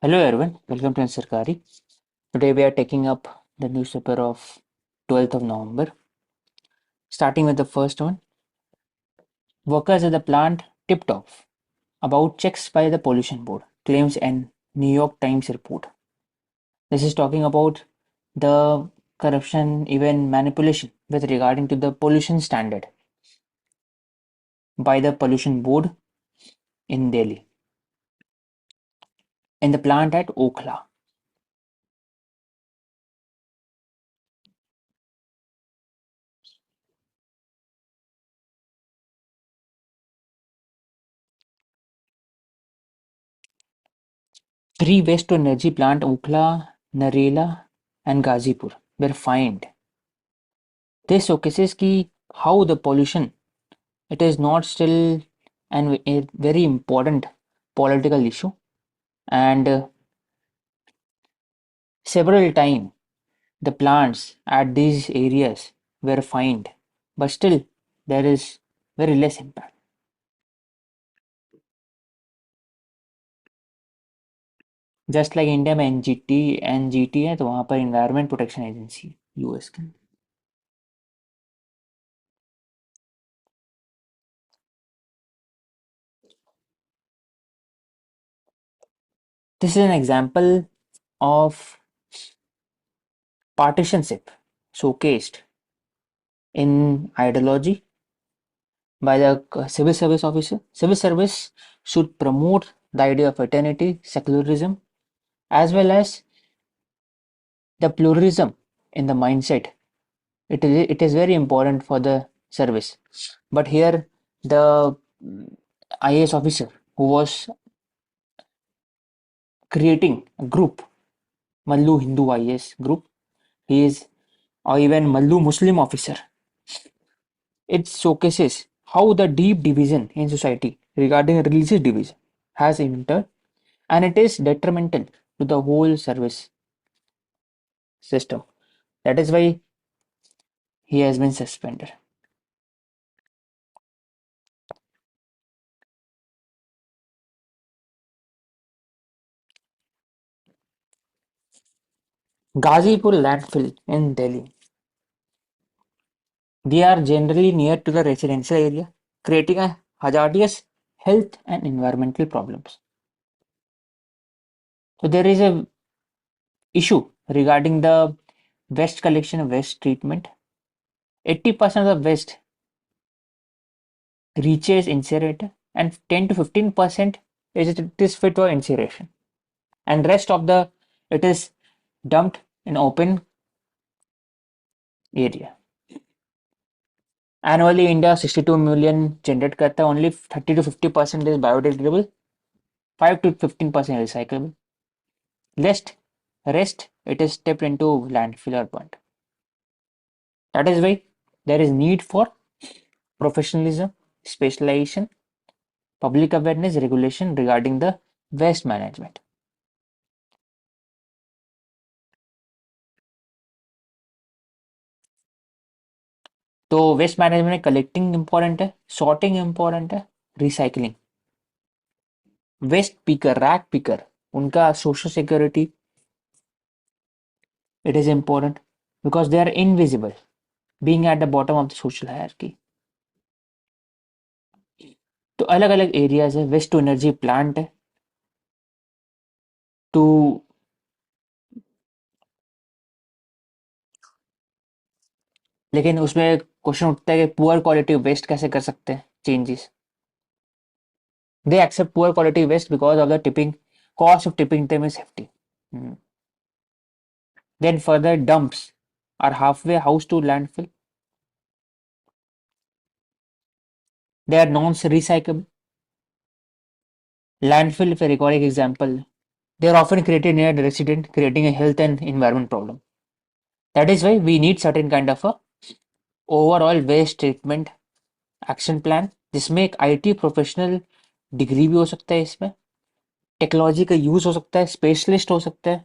Hello everyone, welcome to Sarkari. Today we are taking up the newspaper of 12th of November. Starting with the first one, workers at the plant tipped off about checks by the pollution board, claims an New York Times report. This is talking about the corruption, even manipulation with regarding to the pollution standard by the pollution board in Delhi in the plant at Okhla. Three waste to energy plant Okhla, Narela and Gazipur were fined. This showcases ki how the pollution it is not still a very important political issue, and several times the plants at these areas were fined, but still there is very less impact. Just like India में NGT है तो वहाँ पर environment protection agency US के. This is an example of partisanship showcased in ideology by the civil service officer. Civil service should promote the idea of fraternity, secularism, as well as the pluralism in the mindset. It is very important for the service. But here, the IAS officer who was creating a group, Mallu Hindu IAS group, he is, or even Mallu Muslim officer, it showcases how the deep division in society regarding religious division has entered, and it is detrimental to the whole service system. That is why he has been suspended. Ghazipur landfill in Delhi. They are generally near to the residential area, creating a hazardous health and environmental problems. So there is a issue regarding the waste collection and waste treatment. 80% of the waste reaches incinerator and 10 to 15% is fit for incineration. And rest of the it is dumped in open area. Annually, India 62 million generate करता है, only 30 to 50% is biodegradable, 5 to 15% recyclable. Rest it is stepped into landfill or burnt. That is why there is need for professionalism, specialization, public awareness, regulation regarding the waste management. तो waste management में collecting important है, sorting important है, recycling. Waste picker, rag picker, उनका social security it is important because they are invisible, being at the bottom of the social hierarchy. तो अलग अलग areas है, waste to energy plant है, to लेकिन उसमें क्वेश्चन उठता है कि पुअर क्वालिटी वेस्ट कैसे कर सकते हैं changes. They accept poor quality waste because of the tipping cost of tipping them is hefty. Then further dumps are halfway house to landfill. They are non-recyclable. Landfill, if I recall an example, they are often created near the resident, creating a health and environment problem. That is why we need certain kind of a overall waste treatment action plan, जिसमें एक IT professional degree भी हो सकता है, इसमें technology का use हो सकता है, स्पेशलिस्ट हो सकता है,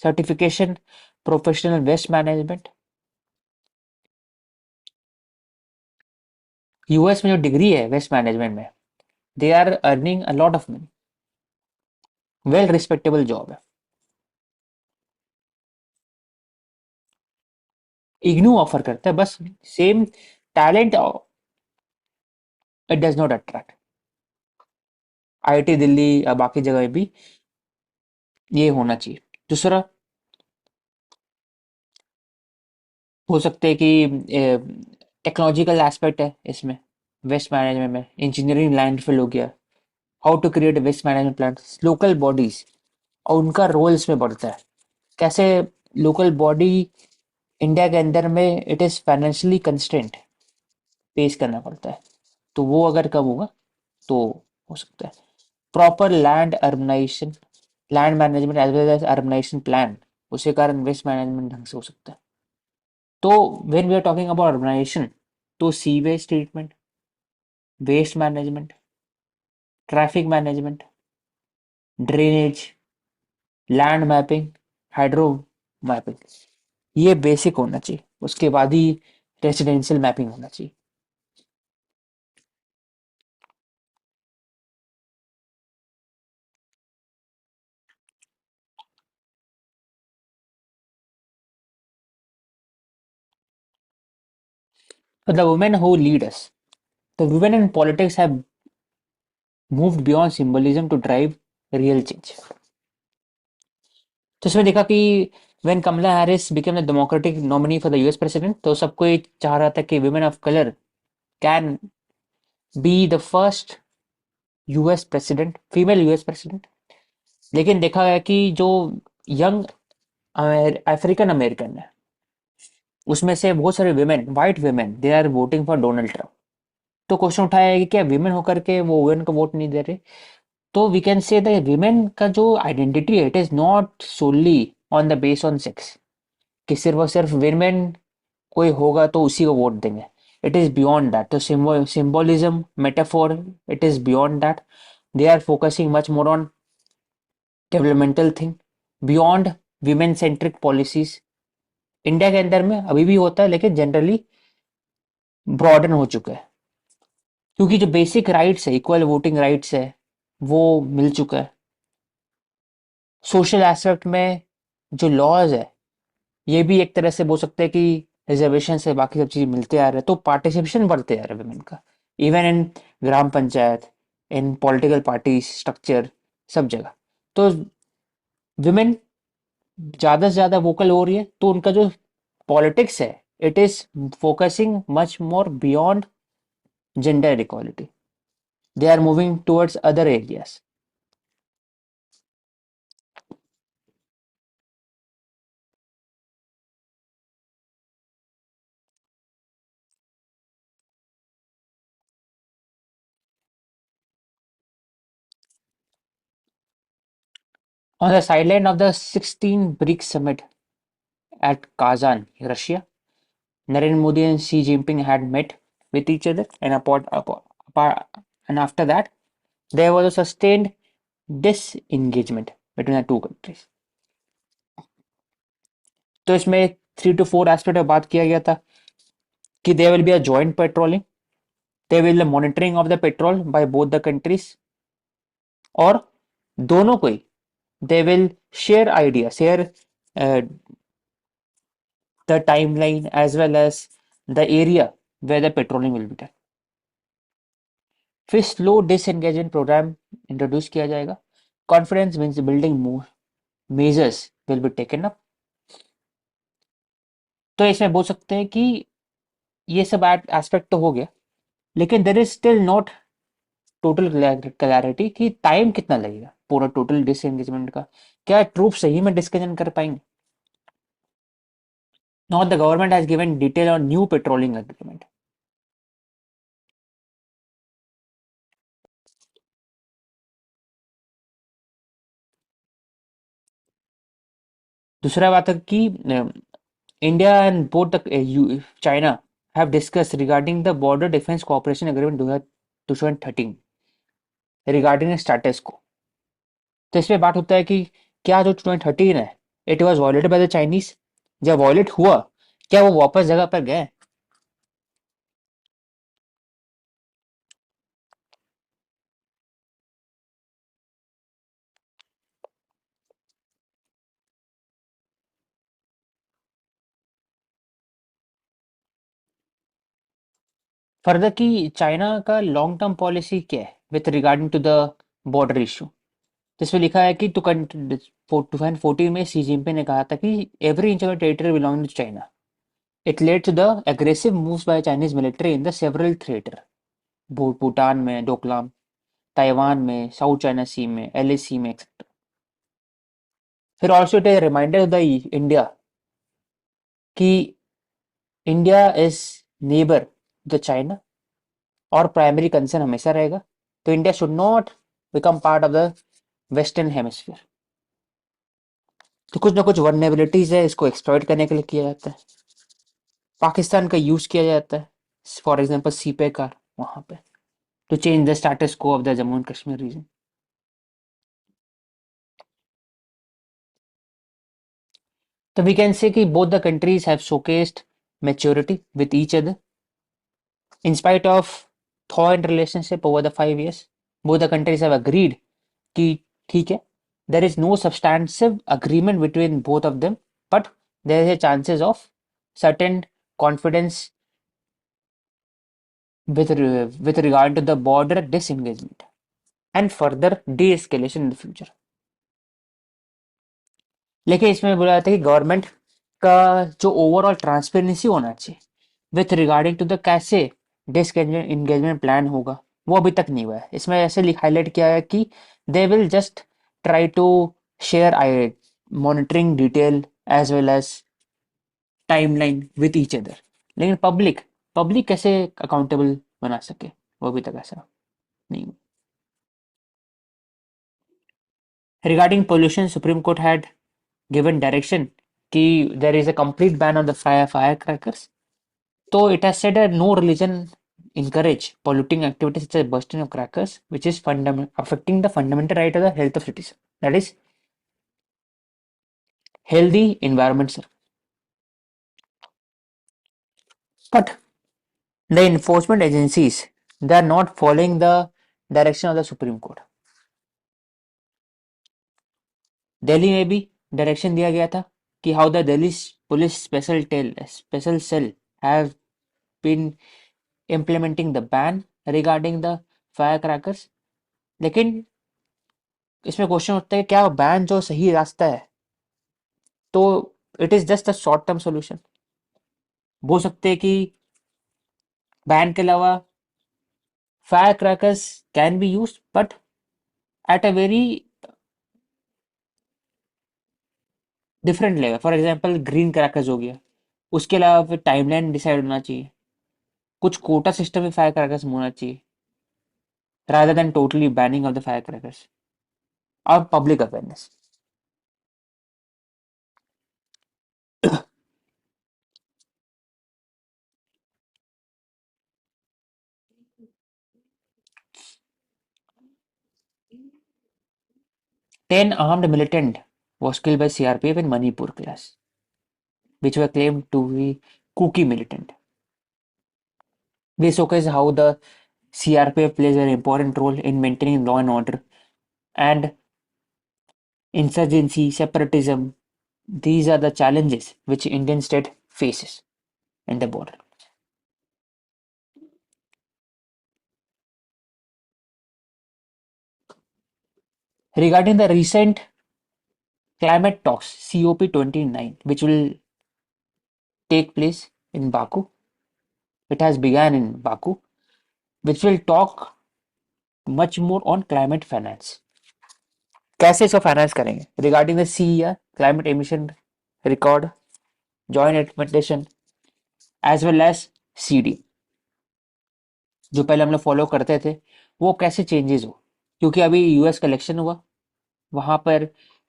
certification professional waste management. US में जो डिग्री है वेस्ट मैनेजमेंट में, they are earning a lot of money. Well respectable job है। इग्नू ऑफर करता है बस same talent, it does not attract. IIT Delhi या बाकी जगह भी ये होना चाहिए। दूसरा हो सकते हैं कि टेक्नोलॉजिकल एस्पेक्ट है इसमें, वेस्ट मैनेजमेंट में इंजीनियरिंग लैंडफिल हो गया, how to create waste management plant, local bodies और उनका रोल इसमें बढ़ता है। कैसे लोकल बॉडी इंडिया के अंदर में इट इज फाइनेंशियली कंस्ट्रेंट, पेश करना पड़ता है, तो वो अगर कम होगा तो हो सकता है। Proper land urbanisation, land management as well as urbanisation plan, उसके कारण वेस्ट मैनेजमेंट ढंग से हो सकता है। तो when we are talking about urbanisation, तो sewage treatment, waste management, traffic management, drainage, land mapping, hydro mapping, ये बेसिक होना चाहिए। उसके बाद ही रेसिडेंशियल मैपिंग होना चाहिए। The women who lead us, the women in politics have moved beyond symbolism to drive real change. तो इसमें देखा कि when Kamala Harris became the Democratic nominee for the US president, तो सबको ये चाह रहा था कि women of color can be the first US president, female US president। लेकिन देखा गया कि जो यंग अफ्रीकन अमेरिकन है, उसमें से बहुत सारे women, white women, they are voting for Donald Trump. तो क्वेश्चन उठाया है कि क्या विमेन होकर के वो वुमेन को वोट नहीं दे रहे। तो we can say that women का जो आइडेंटिटी है, it is not solely on the base on sex, कि सिर्फ और सिर्फ विमेन कोई होगा तो उसी को वोट देंगे। इट इज बियॉन्ड दैट, तो symbolism, metaphor, it is beyond that. They are focusing much more on developmental thing beyond women centric policies. India के अंदर में अभी भी होता है लेकिन जनरली ब्रॉडन हो चुका है, क्योंकि जो बेसिक राइट्स है, इक्वल वोटिंग राइट्स है, वो मिल चुका है। सोशल एस्पेक्ट में जो लॉज है, ये भी एक तरह से बोल सकते हैं कि रिजर्वेशन से बाकी सब चीज मिलते आ रहे हैं, तो पार्टिसिपेशन बढ़ते आ रहे हैं वुमेन का, even in gram panchayat, in political party structure, सब जगह। तो वुमेन ज्यादा से ज्यादा वोकल हो रही है, तो उनका जो पॉलिटिक्स है, it is focusing much more beyond gender equality. They are moving towards other areas. On the sideline of the 16 BRICS summit at Kazan, Russia, Narendra Modi and Xi Jinping had met with each other, and and after that, there was a sustained disengagement between the two countries. तो इसमें 3 to 4 aspect में बात किया गया था कि there will be a joint patrolling, there will be monitoring of the petrol by both the countries, और दोनों को ही they will share idea, share uh, the timeline as well as the area where the patrolling will be done। फिर slow disengagement programme introduce किया जाएगा। Confidence means building measures will be taken up. तो इसमें बोल सकते हैं कि ये सब एस्पेक्ट तो हो गया, लेकिन there is still not total clarity कि टाइम कितना लगेगा पूरा टोटल डिसएंगेजमेंट का। क्या ट्रूप सही में डिस्कशन कर पाएंगे। Not the government has given detail on new patrolling agreement. दूसरा बात है कि India and both China have discussed regarding the border defense cooperation agreement 2013 regarding status quo। तो इसमें बात होता है कि क्या जो 2013 है, it was violated by the Chinese. जब वायलेट हुआ, क्या वो वापस जगह पर गए। फर्दर कि चाइना का लॉन्ग टर्म पॉलिसी क्या है with regarding to the border issue. जिसमें लिखा है कि 2014 में सी जिनपिंग ने कहा था कि every inch of territory belonging to China. It led to the aggressive moves by Chinese military in the several theatre, Bhutan में डोकलाम, ताइवान में, साउथ चाइना सी में, एलएसी में एक्सेट्रा। फिर also it reminder the India कि India is neighbour the China और primary concern हमेशा रहेगा। तो India should not become part of the western hemisphere. तो कुछ ना कुछ वर्नेबिलिटीज है, इसको एक्सप्लॉइट करने के लिए किया जाता है। पाकिस्तान का यूज किया जाता है, फॉर एग्जांपल सीपे का वहां पे, to change the status quo of the Jammu and Kashmir region. तो वी कैन से कि both the countries have showcased maturity with each other in spite of thaw in relationship over the 5 years. Both the countries have agreed कि ठीक है, there is no substantive agreement between both of them, but there is a chances of certain confidence with regard to the border disengagement and further de-escalation in the future. लेकिन इसमें बोला जाता है कि government का जो ओवरऑल ट्रांसपेरेंसी होना चाहिए विथ रिगार्डिंग टू द कैसे डिसएंगेजमेंट प्लान होगा, वो अभी तक नहीं हुआ है। इसमें ऐसे हाईलाइट किया है कि they will just try to share AI monitoring detail as well as timeline with each other. लेकिन पब्लिक कैसे अकाउंटेबल बना सके, वो अभी तक ऐसा नहीं हुआ। Regarding pollution, Supreme Court had given direction कि there is a complete ban on the firecrackers. So it has said that no religion encourage polluting activities such as bursting of crackers, which is affecting the fundamental right of the health of citizens. That is healthy environment, sir. But the enforcement agencies, they are not following the direction of the Supreme Court. Delhi में भी direction दिया गया था कि how the Delhi police special cell have been implementing the ban regarding the firecrackers। लेकिन इसमें question उठता है क्या बैन जो सही रास्ता है, तो it is just a short term solution. बोल सकते हैं कि बैन के अलावा fire crackers can be use but at a very different level. For example green crackers हो गया, उसके अलावा फिर टाइमलाइन डिसाइड होना चाहिए, कुछ कोटा सिस्टम में फायर क्रैकर्स होना चाहिए rather than totally banning of the firecrackers और public awareness. 10 armed militant was killed by CRPF in Manipur class, which were claimed to be Kuki militant. This showcases how the CRPF plays an important role in maintaining law and order and insurgency, separatism. These are the challenges which Indian state faces in the border. Regarding the recent climate talks COP29, which will take place in Baku, it has begun in Baku, which will talk much more on climate finance. कैसे इसको finance करेंगे regarding the CER climate emission record joint implementation as well as CD जो पहले हम लोग follow करते थे, वो कैसे चेंजेस हो। क्योंकि अभी यूएस का इलेक्शन हुआ, वहां पर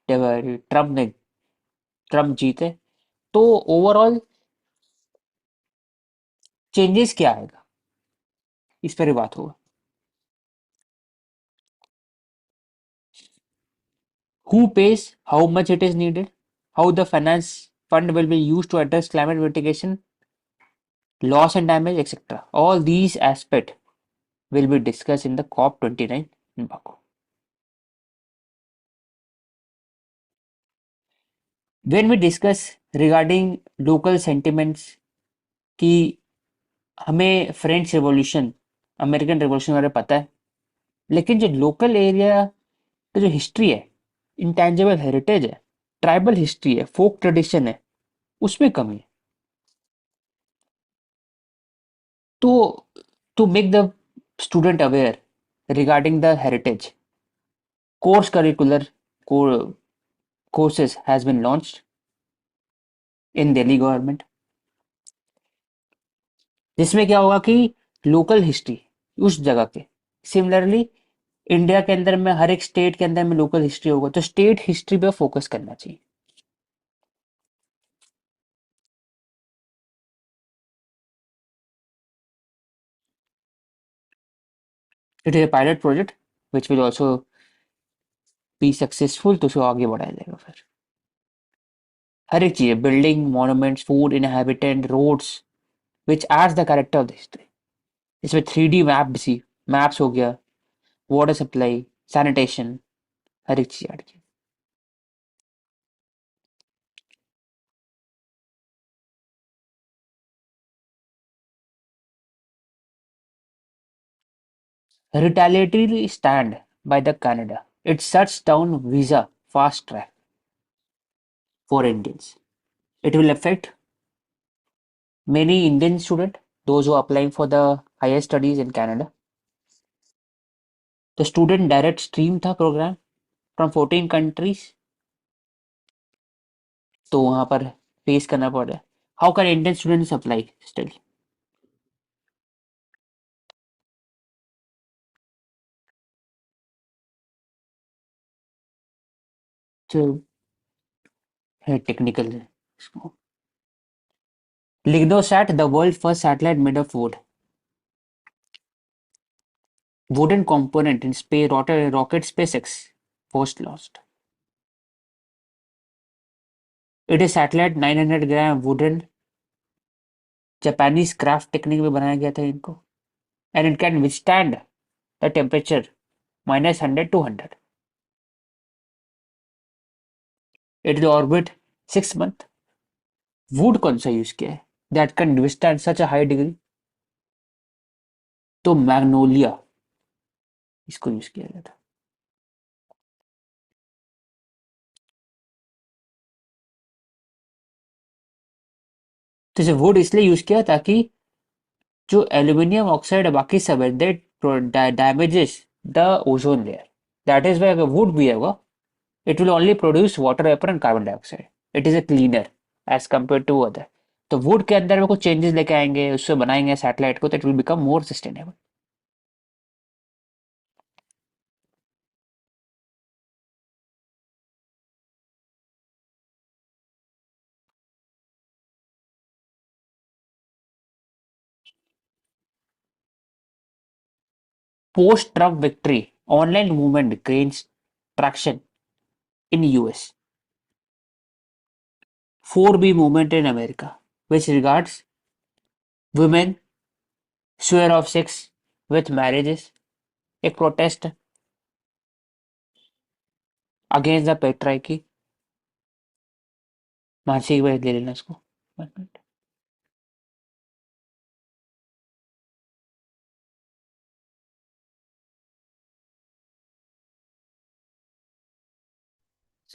ट्रम्प जीते, तो ओवरऑल चेंजेस क्या आएगा, इस पर ही बात होगा। Who pays, how much it is needed, how the finance fund will be used to address climate mitigation, loss and damage, etc. All these aspects will be discussed in the COP29 in Baku. When we discuss regarding local sentiments, कि हमें French revolution, American revolution बारे पता है, लेकिन जो local area का जो history है, इंटेंजिबल हेरिटेज है, ट्राइबल हिस्ट्री है, फोक ट्रेडिशन है, उसमें कमी है। तो to make the student aware regarding the heritage, course curricular courses has been launched in Delhi government, जिसमें क्या होगा कि लोकल हिस्ट्री उस जगह के, सिमिलरली इंडिया के अंदर में हर एक स्टेट के अंदर में लोकल हिस्ट्री होगा, तो स्टेट हिस्ट्री पे फोकस करना चाहिए। It is a pilot project which will also be successful, तो उसको आगे बढ़ाया जाएगा फिर। हर एक चीज, building, monuments, food, inhabitant, roads, which adds the character of the history। इसमें 3D मैप सी मैप्स हो गया, वाटर सप्लाई, सैनिटेशन, हर एक चीज ऐड की। Retaliatory stand by the Canada. It shuts down visa fast track for Indians. It will affect many Indian students, those who are applying for the higher studies in Canada. The student direct stream था program from 14 countries, तो वहां पर face करना पड़ रहा है। How can Indian students apply still? तो है टेक्निकल है इसको। Lignosat, the world first satellite made of wood. Wooden component in space rocket SpaceX was lost. It is satellite 900 gram wooden Japanese craft technique में बनाया गया था इनको, and it can withstand the temperature -100 to 100। It is orbit 6 month. Would कौन सा use किया है that can withstand such a high degree? तो मैग्नोलिया इसको यूज किया गया था। तो इसे वुड इसलिए यूज किया ताकि जो एल्यूमिनियम ऑक्साइड बाकी सब है that damages the ozone layer, that is why अगर वुड भी होगा it will only produce water vapor and carbon dioxide. It is a cleaner as compared to other। तो वुड के अंदर में कुछ चेंजेस लेके आएंगे, उससे बनाएंगे सैटेलाइट को, तो it will become more sustainable. Post Trump victory, online movement gains traction in US। 4B movement in America, which regards women square of sex with marriages, एक प्रोटेस्ट अगेंस्ट द पेट्रार्की। मानसिक एक बार ले लेना इसको।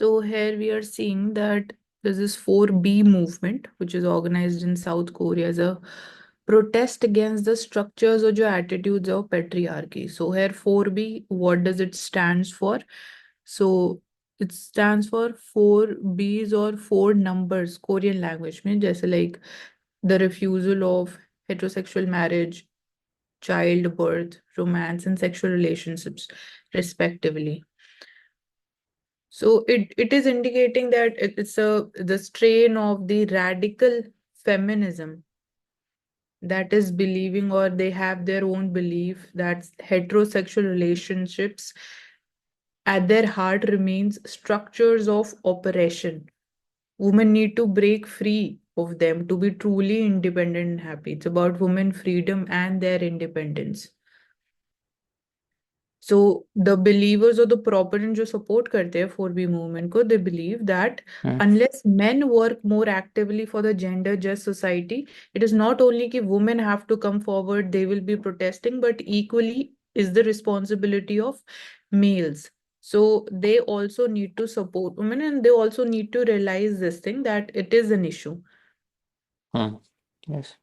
So here we are seeing that there's this 4B movement, which is organized in South Korea as a protest against the structures or the attitudes of patriarchy. So here 4B, what does it stands for? So it stands for 4 B's or 4 numbers, Korean language में, जैसे like the refusal of heterosexual marriage, childbirth, romance, and sexual relationships, respectively. So it is indicating that it's the strain of the radical feminism that is believing, or they have their own belief, that heterosexual relationships at their heart remains structures of oppression. Women need to break free of them to be truly independent and happy. It's about women freedom and their independence. So the believers or the proponent जो support करते हैं 4B movement को, they believe that Hmm. unless men work more actively for the gender just society, it is not only कि women have to come forward, they will be protesting, but equally is the responsibility of males. So they also need to support women, and they also need to realize this thing that it is an issue. Hmm. Yes.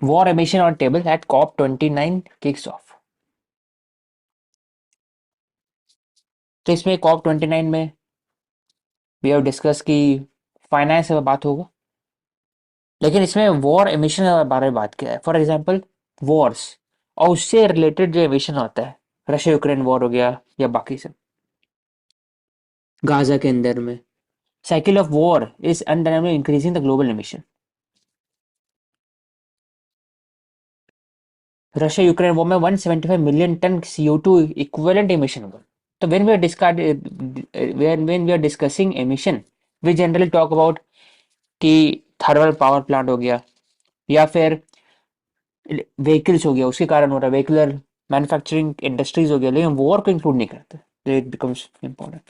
War emission on table at COP29 kicks off. तो इसमें COP29 में we have discuss की finance में बात होगा, लेकिन इसमें war emission के बारे में बात किया है। फॉर एग्जांपल वॉर्स और उससे रिलेटेड जो एमिशन आता है, रशिया यूक्रेन वॉर हो गया या बाकी सब, गाजा के अंदर में cycle of war is undeniably increasing the global emission. Russia Ukraine war में 175 million ton CO2 equivalent emission हुआ। तो when we are discussing emission, we generally talk about कि थर्मल पावर प्लांट हो गया या फिर व्हीकल्स हो गया, उसके कारण हो रहा है, व्हीकुलर मैन्युफैक्चरिंग इंडस्ट्रीज हो गया, लेकिन वॉर को इंक्लूड नहीं करते। तो इट बिकम्स इम्पोर्टेंट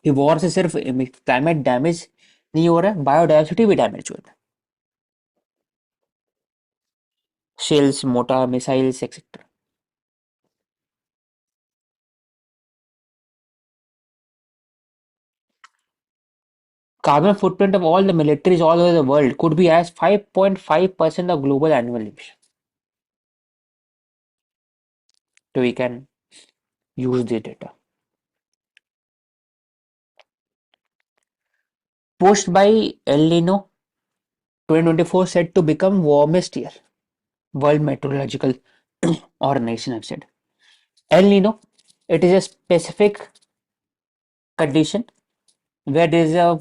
कि वॉर से सिर्फ क्लाइमेट डैमेज नहीं हो रहा है, बायोडाइवर्सिटी भी डैमेज हो रहा है, शेल्स, मोटा missiles etcetera. Carbon footprint of all the militaries all over the world could be as 5.5% of global annual emission. So we can use the data. Pushed by El Nino, 2024 said to become warmest year. World Meteorological Organization have said. El Nino, it is a specific condition where there is a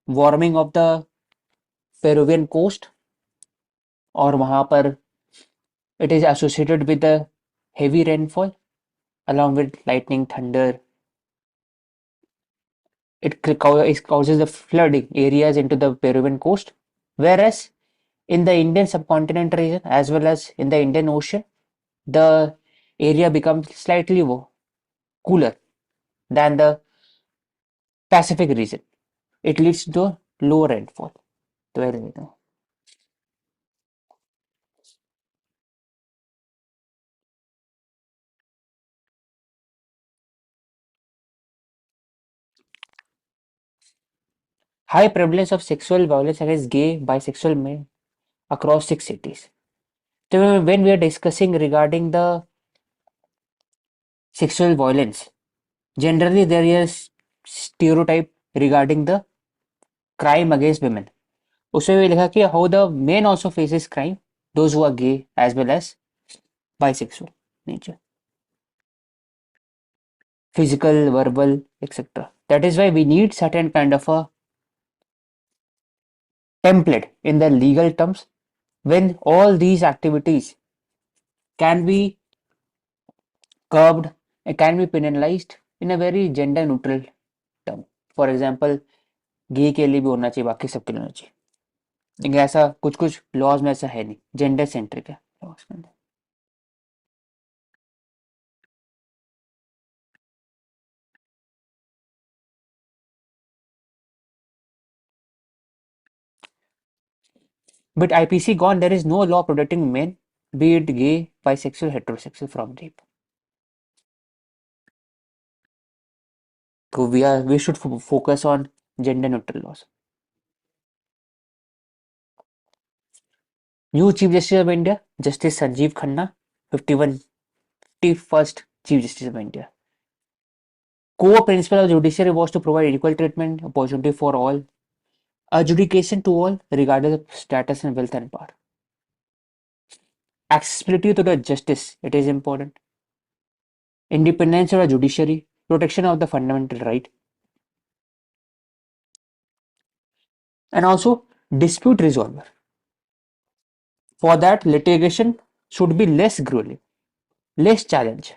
warming of the Peruvian coast और वहाँ पर it is associated with the heavy rainfall along with lightning, thunder. It causes the flooding areas into the Peruvian coast, whereas in the Indian subcontinent region as well as in the Indian Ocean, the area becomes slightly cooler than the Pacific region. It leads to low rainfall. तो very you know. High prevalence of sexual violence against gay, bisexual men across 6 cities. So when we are discussing regarding the sexual violence, generally there is stereotype regarding the crime against women. उसमें भी लिखा कि how the men also faces crime, those who are gay as well as bisexual nature, physical, verbal, etc. That is why we need certain kind of a template in the legal terms when all these activities can be curbed and can be penalized in a very gender neutral term. For example, गे के लिए भी होना चाहिए, बाकी सबके लिए होना चाहिए, लेकिन ऐसा कुछ कुछ लॉज में ऐसा है नहीं, जेंडर सेंट्रिक है लॉज के अंदर। But IPC gone, there is no law protecting men, be it gay, bisexual, heterosexual, from rape. So we should focus on gender neutral laws. New Chief Justice of India, Justice Sanjeev Khanna, 51st Chief Justice of India. Core principle of judiciary was to provide equal treatment, opportunity for all, adjudication to all, regardless of status and wealth and power. Accessibility to the justice, it is important. Independence of the judiciary, protection of the fundamental right, and also dispute resolver. For that, litigation should be less grueling, less challenge.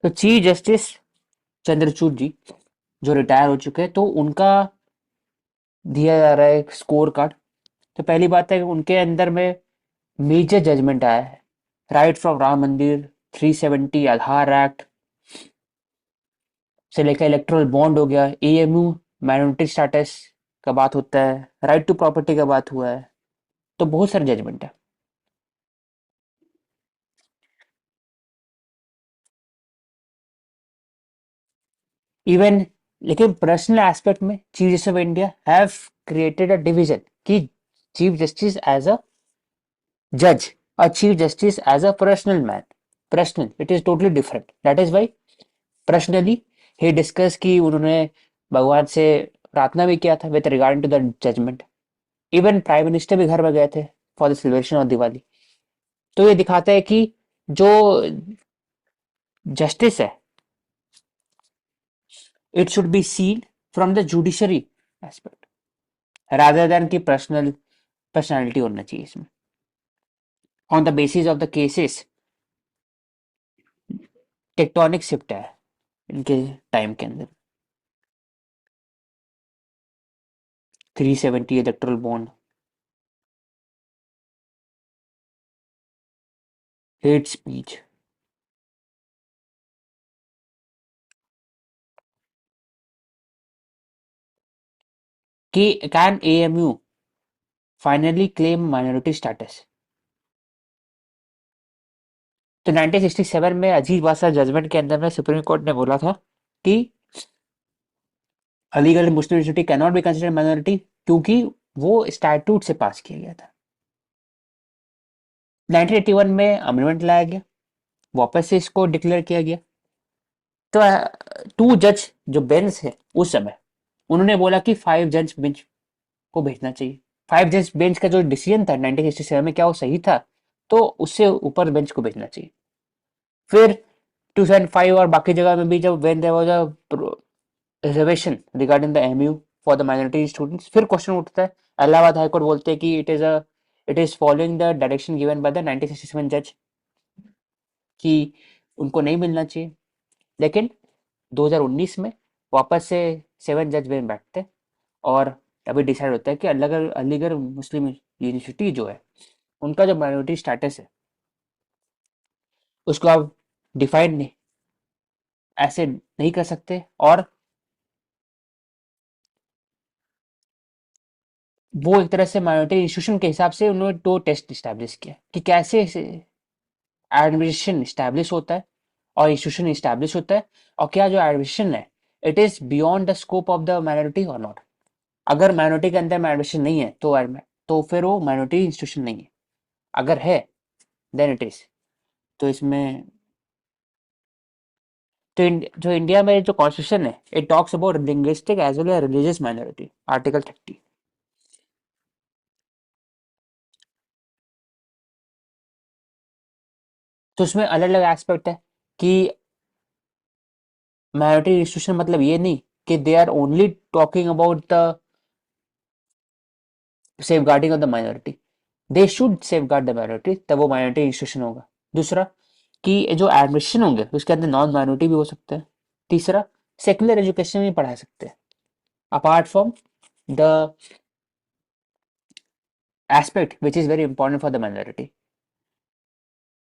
तो chief justice Chandrachud जी जो retire हो चुके हैं, तो उनका दिया जा रहा है स्कोर कार्ड। तो पहली बात है कि उनके अंदर में मेजर जजमेंट आया है, राइट फ्रॉम राम मंदिर, 370 आधार एक्ट से लेकर इलेक्ट्रल बॉन्ड हो गया, एएमयू माइनॉरिटी स्टेटस का बात होता है, राइट टू प्रॉपर्टी का बात हुआ है। तो बहुत सारे जजमेंट है। इवन लेकिन पर्सनल एस्पेक्ट में chief justice of India have created a division कि चीफ जस्टिस एज अ जज और chief justice as a personal man. Personal it is totally different. That is why personally he discuss कि उन्होंने भगवान से प्रार्थना भी किया था with regarding to the judgement. Even prime minister भी घर में गए थे for the celebration of Diwali. तो ये दिखाता है कि जो जस्टिस है it should be seen from the judiciary aspect rather than की पर्सनैलिटी होना चाहिए इसमें। On the basis of the cases tectonic shift है इनके टाइम के अंदर। 370 इलेक्ट्रल बॉन्ड, हेट स्पीच। कि can AMU finally claim minority status. तो 1967 में अजीब वासा जजमेंट के अंदर में सुप्रीम कोर्ट ने बोला था कि Aligarh Muslim University can not be considered minority क्योंकि वो स्टैट्यूट से पास किया गया था। 1981 में अमेंडमेंट लाया गया, वापस से इसको डिक्लेयर किया गया। तो टू जज जो बेंच है उस समय उन्होंने बोला कि 5 जज बेंच को भेजना चाहिए। 5 जज बेंच का जो डिसीजन था 1967 में क्या वो सही था? तो उससे ऊपर बेंच को भेजना चाहिए। फिर 2005 और बाकी जगह में भी जब when there was a reservation regarding the MU for the minority students, फिर क्वेश्चन उठता है। इलाहाबाद हाईकोर्ट बोलते हैं कि it is following the direction given by the 1967 जज कि उनको नहीं मिलना चाहिए। लेकिन 2019 में वापस से 7 जज बेंच बैठते हैं और अभी डिसाइड होता है कि अलीगढ़ अलीगढ़ मुस्लिम यूनिवर्सिटी जो है उनका जो माइनॉरिटी स्टेटस है उसको आप डिफाइन नहीं ऐसे नहीं कर सकते। और वो एक तरह से माइनॉरिटी इंस्टीट्यूशन के हिसाब से उन्होंने 2 टेस्ट इस्टेब्लिश किया कि कैसे एडमिनिस्ट्रेशन इस्टेब्लिश होता है और इंस्टीट्यूशन इस्टेब्लिश होता है, और क्या जो एडमिशन है it is beyond the scope of the minority और नॉट। अगर माइनॉरिटी के अंदर में एडमिशन नहीं है तो फिर वो माइनॉरिटी इंस्टीट्यूशन नहीं है। अगर है देन इट इज। तो इसमें तो जो इंडिया में जो कॉन्स्टिट्यूशन है it talks about linguistic as well as religious minority, article 30। तो उसमें अलग अलग एस्पेक्ट है कि माइनॉरिटी इंस्टीट्यूशन मतलब ये नहीं कि they are only talking about the safeguarding of the minority. They should safeguard the minority, तब वो माइनॉरिटी इंस्टीट्यूशन होगा। दूसरा कि जो एडमिशन होंगे उसके अंदर नॉन माइनॉरिटी भी हो सकते हैं। तीसरा सेकुलर एजुकेशन भी पढ़ा सकते हैं apart from the aspect which is very important for the minority.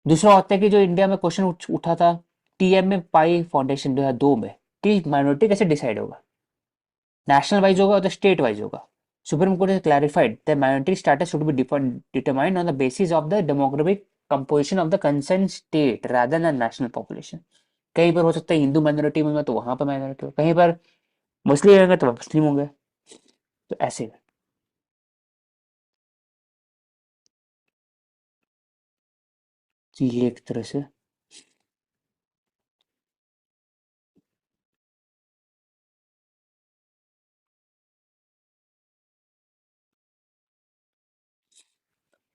दूसरा होता है कि जो इंडिया में क्वेश्चन उठा था टीएम में पाई फाउंडेशन 2002 में कि माइनॉरिटी कैसे डिसाइड होगा, नेशनल वाइज होगा और स्टेट वाइज होगा। Supreme court has clarified that minority status should be determined on the basis of the demographic composition of the concerned state rather than national population। कहीं पर हो सकता है हिंदू माइनॉरिटी में तो वहां पर माइनॉरिटी हो, कहीं पर मुस्लिम होंगे तो मुस्लिम होंगे। तो ऐसे ये एक तरह से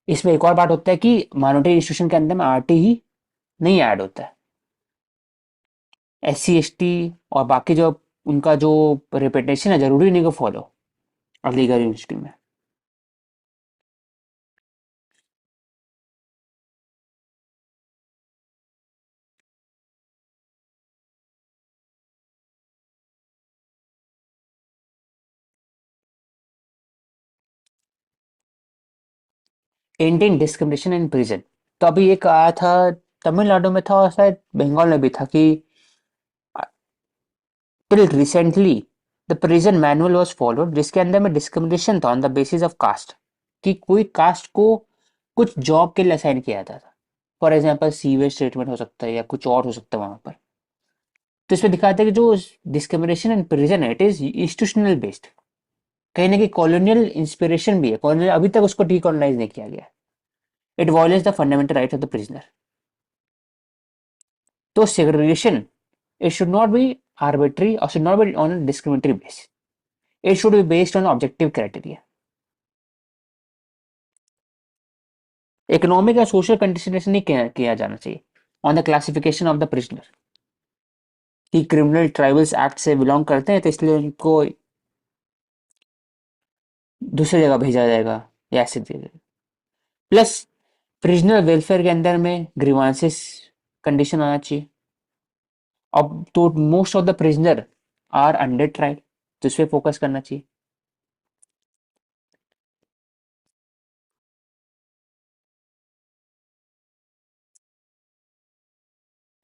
इसमें एक और बात होता है कि माइनॉरिटी इंस्टीट्यूशन के अंदर में आरटी ही नहीं ऐड होता है। SC ST और बाकी जो उनका जो रिप्रेजेंटेशन है जरूरी नहीं को फॉलो अलीगढ़ यूनिवर्सिटी में। Ending discrimination in prison. तो अभी एक आया था, तमिलनाडु में था और शायद बंगाल में भी था कि till recently the prison manual was followed, जिसके अंदर में डिस्क्रिमिनेशन था on the basis of caste, कि कोई कास्ट को कुछ जॉब के लिए असाइन किया जाता था। फॉर एग्जाम्पल सीवेज ट्रीटमेंट हो सकता है या कुछ और हो सकता है वहां पर। तो इसमें दिखाता है कि जो डिस्क्रिमिनेशन इन प्रिजन है इट इज इंस्टीट्यूशनल बेस्ड। कहीं ना कहीं कॉलोनियल इंस्पिरेशन भी है, कॉलोनियल अभी तक उसको डिकॉलोनाइज नहीं किया गया। It violates the fundamental rights of the prisoner. तो segregation it should not be arbitrary or should not be on a discriminatory basis. It should be based on objective criteria. Economic या social consideration नहीं किया जाना चाहिए on the classification of the prisoner, कि criminal tribals act से belong करते हैं तो इसलिए उनको दूसरी जगह भेजा जाएगा या ऐसे प्लस प्रिजनर वेलफेयर के अंदर में ग्रीवांसेस कंडीशन आना चाहिए। अब तो most of the prisoner are under trial, तो इस पे फोकस करना चाहिए।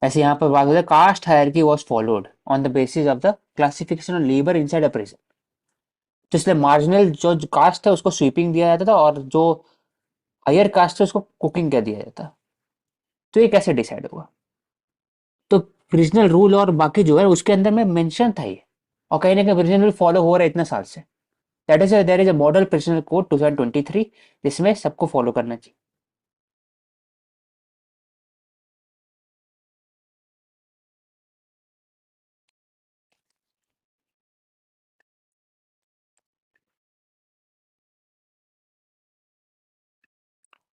ऐसे यहाँ पर बात होता है caste hierarchy was followed on the basis of the classification of labour inside a prison. तो इसलिए मार्जिनल जो कास्ट है उसको स्वीपिंग दिया जाता था और जो हायर कास्ट है उसको कुकिंग का दिया जाता। तो ये कैसे डिसाइड होगा? तो प्रिजनल रूल और बाकी जो है उसके अंदर में मेंशन था ये, और कहीं ना कहीं प्रिजनल रूल फॉलो हो रहा है इतने साल से। That is there is a model prison code 2023 जिसमें सबको फॉलो करना चाहिए।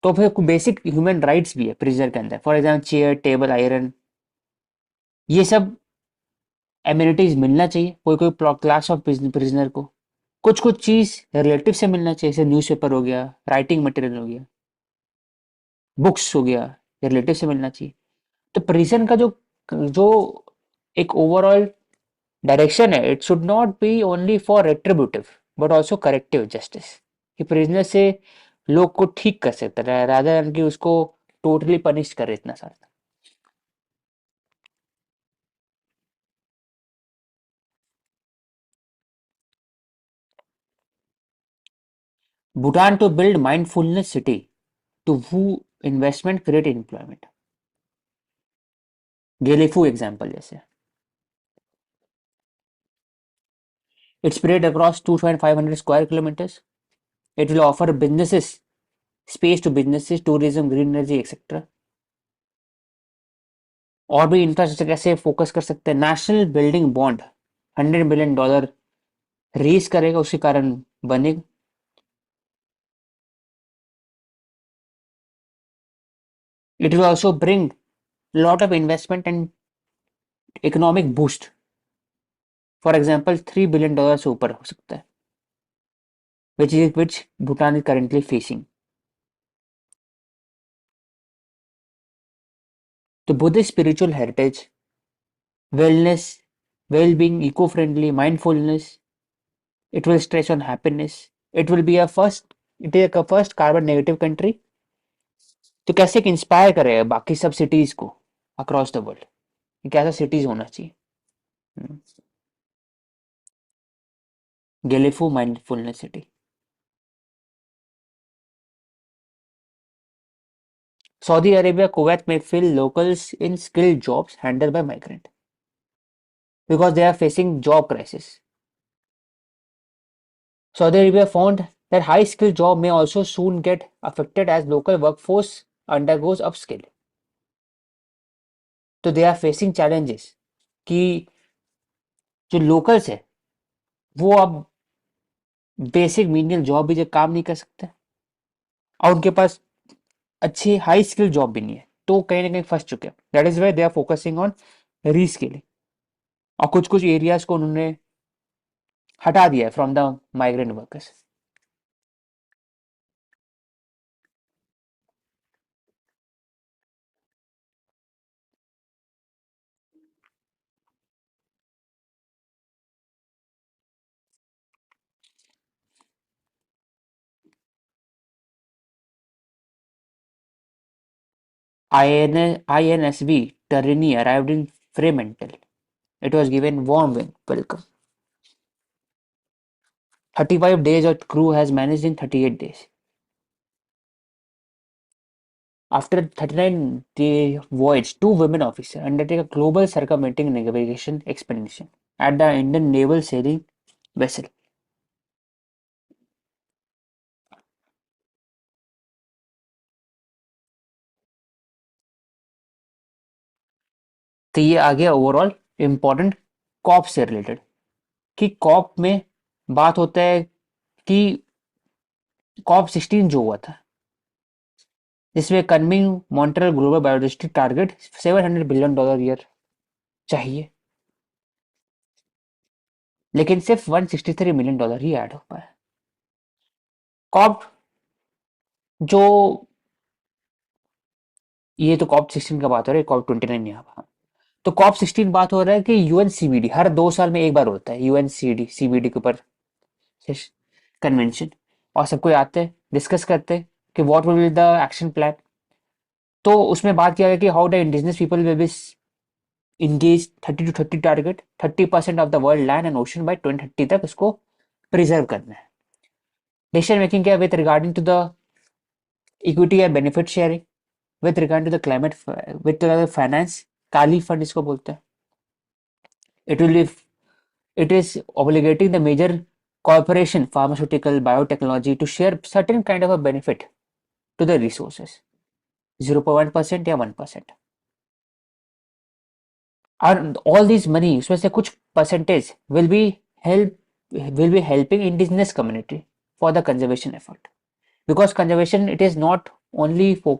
तो फिर बेसिक ह्यूमन राइट्स भी है प्रिजनर के अंदर, for example chair table iron, ये सब एम्यूनिटीज मिलना चाहिए कोई कोई क्लास ऑफ प्रिजनर को। कुछ कुछ चीज रिलेटिव से मिलना चाहिए, जैसे न्यूज़पेपर हो गया, राइटिंग मटेरियल हो गया, बुक्स हो गया, ये रिलेटिव से मिलना चाहिए। तो प्रिजन का जो जो एक ओवरऑल डायरेक्शन है it should not be only for retributive but also corrective justice, कि प्रिजनर से लोग को ठीक कर सकता है रादर देन कि उसको टोटली पनिश करे इतना सारा। Bhutan to build mindfulness city to woo investment create employment. Gelephu example जैसे it's spread across 2,500 square kilometers. It will offer businesses space to businesses, tourism, green energy, etc. और भी इंफ्रास्ट्रक्चर कैसे focus कर सकते हैं? National building bond $100 billion raise करेगा, उसी कारण बनेगा। It will also bring lot of investment and economic boost. For example $3 billion से ऊपर हो सकता है, which Bhutan is currently facing. तो Buddhist spiritual heritage, wellness, well-being, eco-friendly, mindfulness, it will stress on happiness, it will be a first, it is a first carbon negative country। तो कैसे inspire करेगा बाकी सब सिटीज को अक्रॉस द वर्ल्ड, कैसा cities होना चाहिए। Gelephu mindfulness city. Saudi Arabia Kuwait में fill locals in skilled jobs handled by migrant because they are facing job crisis. Saudi Arabia found that high skilled job may also soon get affected as local workforce undergoes upskill। तो they are facing challenges कि जो locals है वो अब basic menial job भी जो काम नहीं कर सकते और उनके पास अच्छी हाई स्किल जॉब भी नहीं है, तो कहीं ना कहीं फंस चुके हैं। That is why they are focusing on reskilling, और कुछ कुछ एरियाज को उन्होंने हटा दिया है from the migrant workers. INSV Tarini arrived in Fremantle. It was given warm welcome. 35 days of crew has managed in 38 days. After 39-day voyage, two women officers undertake a global circumventing navigation expedition at the Indian naval sailing vessel. तो ये आ गया overall important corp से related कि corp में बात होता है कि कॉप 16 जो हुआ था जिसमें Kunming Montreal global biodiversity target $700 billion चाहिए, लेकिन सिर्फ $163 मिलियन ही ऐड हो पाया। कॉप जो ये तो कॉप 16 का बात हो रहा है, कॉप 29 यहाँ। तो कॉप 16 बात हो रहा है कि यूएनसीबीडी हर 2 साल में एक बार होता है, यूएनसीडी सीबीडी के ऊपर कन्वेंशन, और सब कोई आते हैं डिस्कस करते हैं कि what will be the action plan. तो उसमें बात किया गया कि how the indigenous people will be engage 30 to 30 target 30% of the world land and ocean by 2030 तक उसको प्रिजर्व करना है। डिसीजन मेकिंग क्या with regarding to the equity and benefit sharing, with regard to the climate, with finance, Cali fund इसको बोलते हैं। It will be it is obligating the major corporation pharmaceutical biotechnology to share certain kind of a benefit to the resources 0.1% या 1%, और all these money उसमें से कुछ percentage will be helping indigenous community for the conservation effort, because conservation it is not only for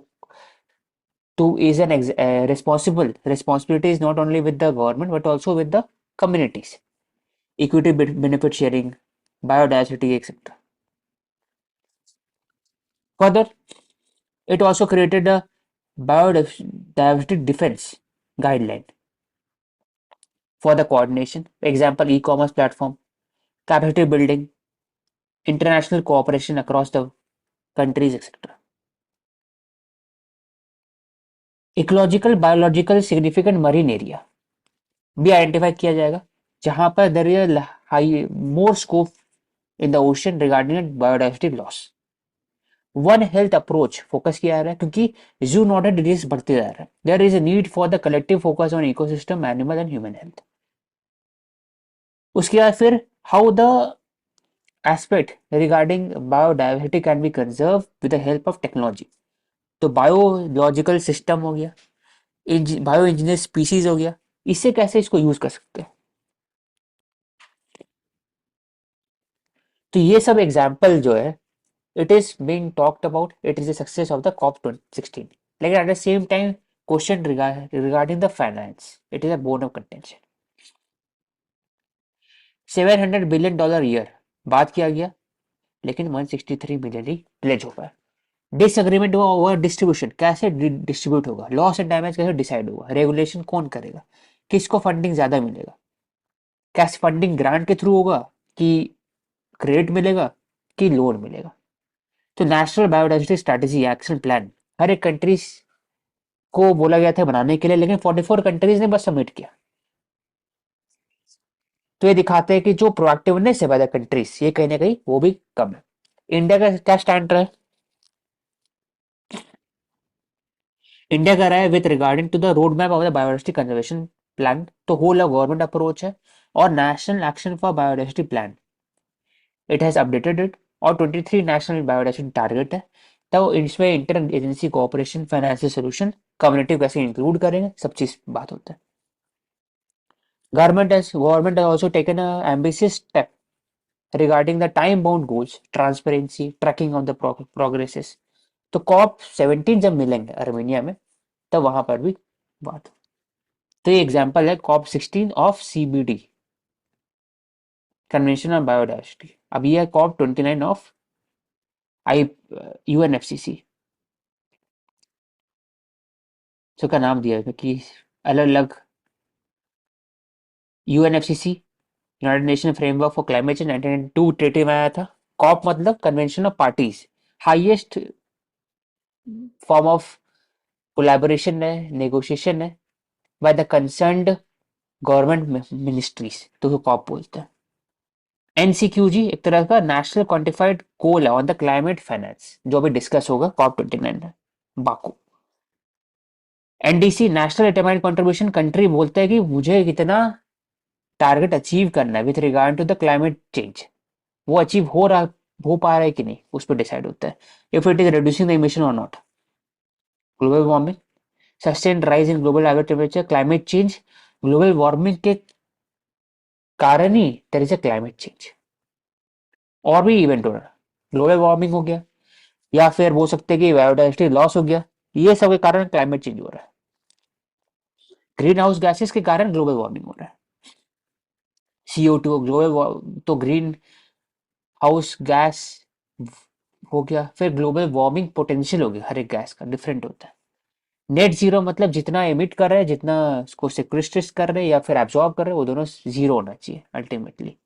to is an responsibility is not only with the government but also with the communities, equity benefit sharing, biodiversity, etc. Further, it also created a biodiversity defense guideline for the coordination. Example, e-commerce platform, capacity building, international cooperation across the countries, etc. Ecological, biological significant marine area भी identify किया जाएगा, जहां पर there is high more scope in the ocean regarding biodiversity loss. One health approach focus किया जा रहा है क्योंकि जू नॉट डिजीज बढ़ते जा रहा है। There is a need for the collective focus on ecosystem, animal and human health. उसके बाद फिर how the aspect regarding biodiversity can be conserve with the help of technology. तो बायोलॉजिकल सिस्टम हो गया, बायो इंजीनियर स्पीसीज हो गया, इससे कैसे इसको यूज कर सकते हैं। तो ये सब एग्जाम्पल जो है it is being talked about, it is the success of the COP16. Like at the same time, question regarding the finance, it is a bone of contention. $700 billion year बात किया गया, लेकिन 163 बिलियन ही प्लेज हो पाया। Disagreement हुआ over distribution, कैसे distribute होगा, loss and damage कैसे डिसाइड होगा, रेगुलेशन कौन करेगा, किसको फंडिंग ज्यादा मिलेगा, कैसे फंडिंग ग्रांट के थ्रू होगा कि क्रेडिट मिलेगा कि लोन मिलेगा। तो national biodiversity strategy action plan हर एक कंट्रीज को बोला गया था बनाने के लिए, लेकिन 44 कंट्रीज ने बस सबमिट किया। तो ये दिखाते हैं कि जो प्रोएक्टिवनेस है बाय द कंट्रीज, ये कहीं ना कहीं वो भी कम है। इंडिया का क्या स्टैंड रहा है? इंडिया का रहा है with regarding to the road map of the biodiversity conservation plan, तो होल ऑफ गवर्नमेंट अप्रोच है और national action for biodiversity plan, it has updated it, और 23 नेशनल बायोडाइवर्सिटी टारगेट है। तो इसमें inter agency cooperation, financial solution, community कैसे include करेंगे, सब चीज बात होता है। Government has also taken an ambitious step regarding the time-bound goals, transparency, tracking of the progresses. तो कॉप 17 जब मिलेंगे अर्मेनिया में, तब वहां पर भी बात। तो ये एग्जांपल है COP 16 of CBD, convention on biodiversity. अब ये है कॉप 29 ऑफ आई यूएनएफसीसी, का नाम दिया है कि अलग अलग UNFCCC United nation framework for climate change 1992 treaty में आया था। कॉप मतलब convention of parties, highest form of collaboration है, नेगोशिएशन है by the concerned government ministries, तो कॉप बोलते हैं। एनसीक्यूजी एक तरह का नेशनल क्वांटिफाइड गोल है ऑन द क्लाइमेट फाइनेंस, जो अभी डिस्कस होगा कॉप 29 में, Baku. NDC national determined contribution, country बोलते हैं कि मुझे कितना टारगेट अचीव करना है with regard to the climate change, वो अचीव हो पा रहा है कि नहीं, उस पर डिसाइड होता है। If it is reducing the emission और not. Global warming, sustain rise in global average temperature, climate change, global warming के कारण ही there is a climate change. और भी इवेंट हो रहा है, ग्लोबल वार्मिंग हो गया, या फिर बोल सकते हैं कि बायोडाइवर्सिटी लॉस हो गया, ये सब के कारण क्लाइमेट चेंज हो रहा है। ग्रीन हाउस गैसेस के कारण ग्लोबल वार्मिंग हो रहा है। CO2 ग्लोबल, तो ग्रीन हाउस गैस हो गया, फिर ग्लोबल वार्मिंग पोटेंशियल हो गया, हर एक गैस का डिफरेंट होता है। नेट जीरो मतलब जितना एमिट कर रहे हैं, जितना उसको सिक्वेस्ट्रेट कर रहे हैं या फिर एब्जॉर्ब कर रहे हैं, वो दोनों जीरो होना चाहिए अल्टीमेटली।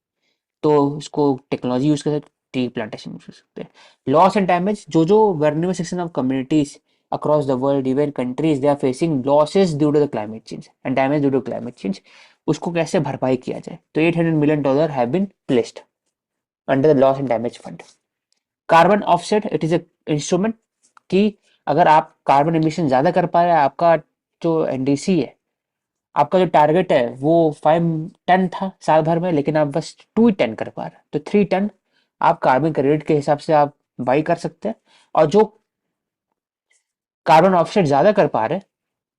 तो उसको टेक्नोलॉजी यूज कर सकते, ट्री प्लांटेशन यूज कर सकते हैं। लॉस एंड डैमेज, जो vulnerable section of communities across the world, even countries, they are facing losses due to the climate change and damage due to climate change, उसको कैसे भरपाई किया जाए, तो $800 million have been placed under the loss and damage fund. Carbon offset, it is a instrument कि अगर आप carbon emission ज्यादा कर पा रहे हैं, आपका जो एनडीसी है, आपका जो टारगेट है वो 5 टन था साल भर में, लेकिन आप बस 2 टन कर पा रहे हैं, तो 3 टन आप कार्बन क्रेडिट के हिसाब से आप बाई कर सकते हैं। और जो कार्बन ऑफसेट ज्यादा कर पा रहे हैं,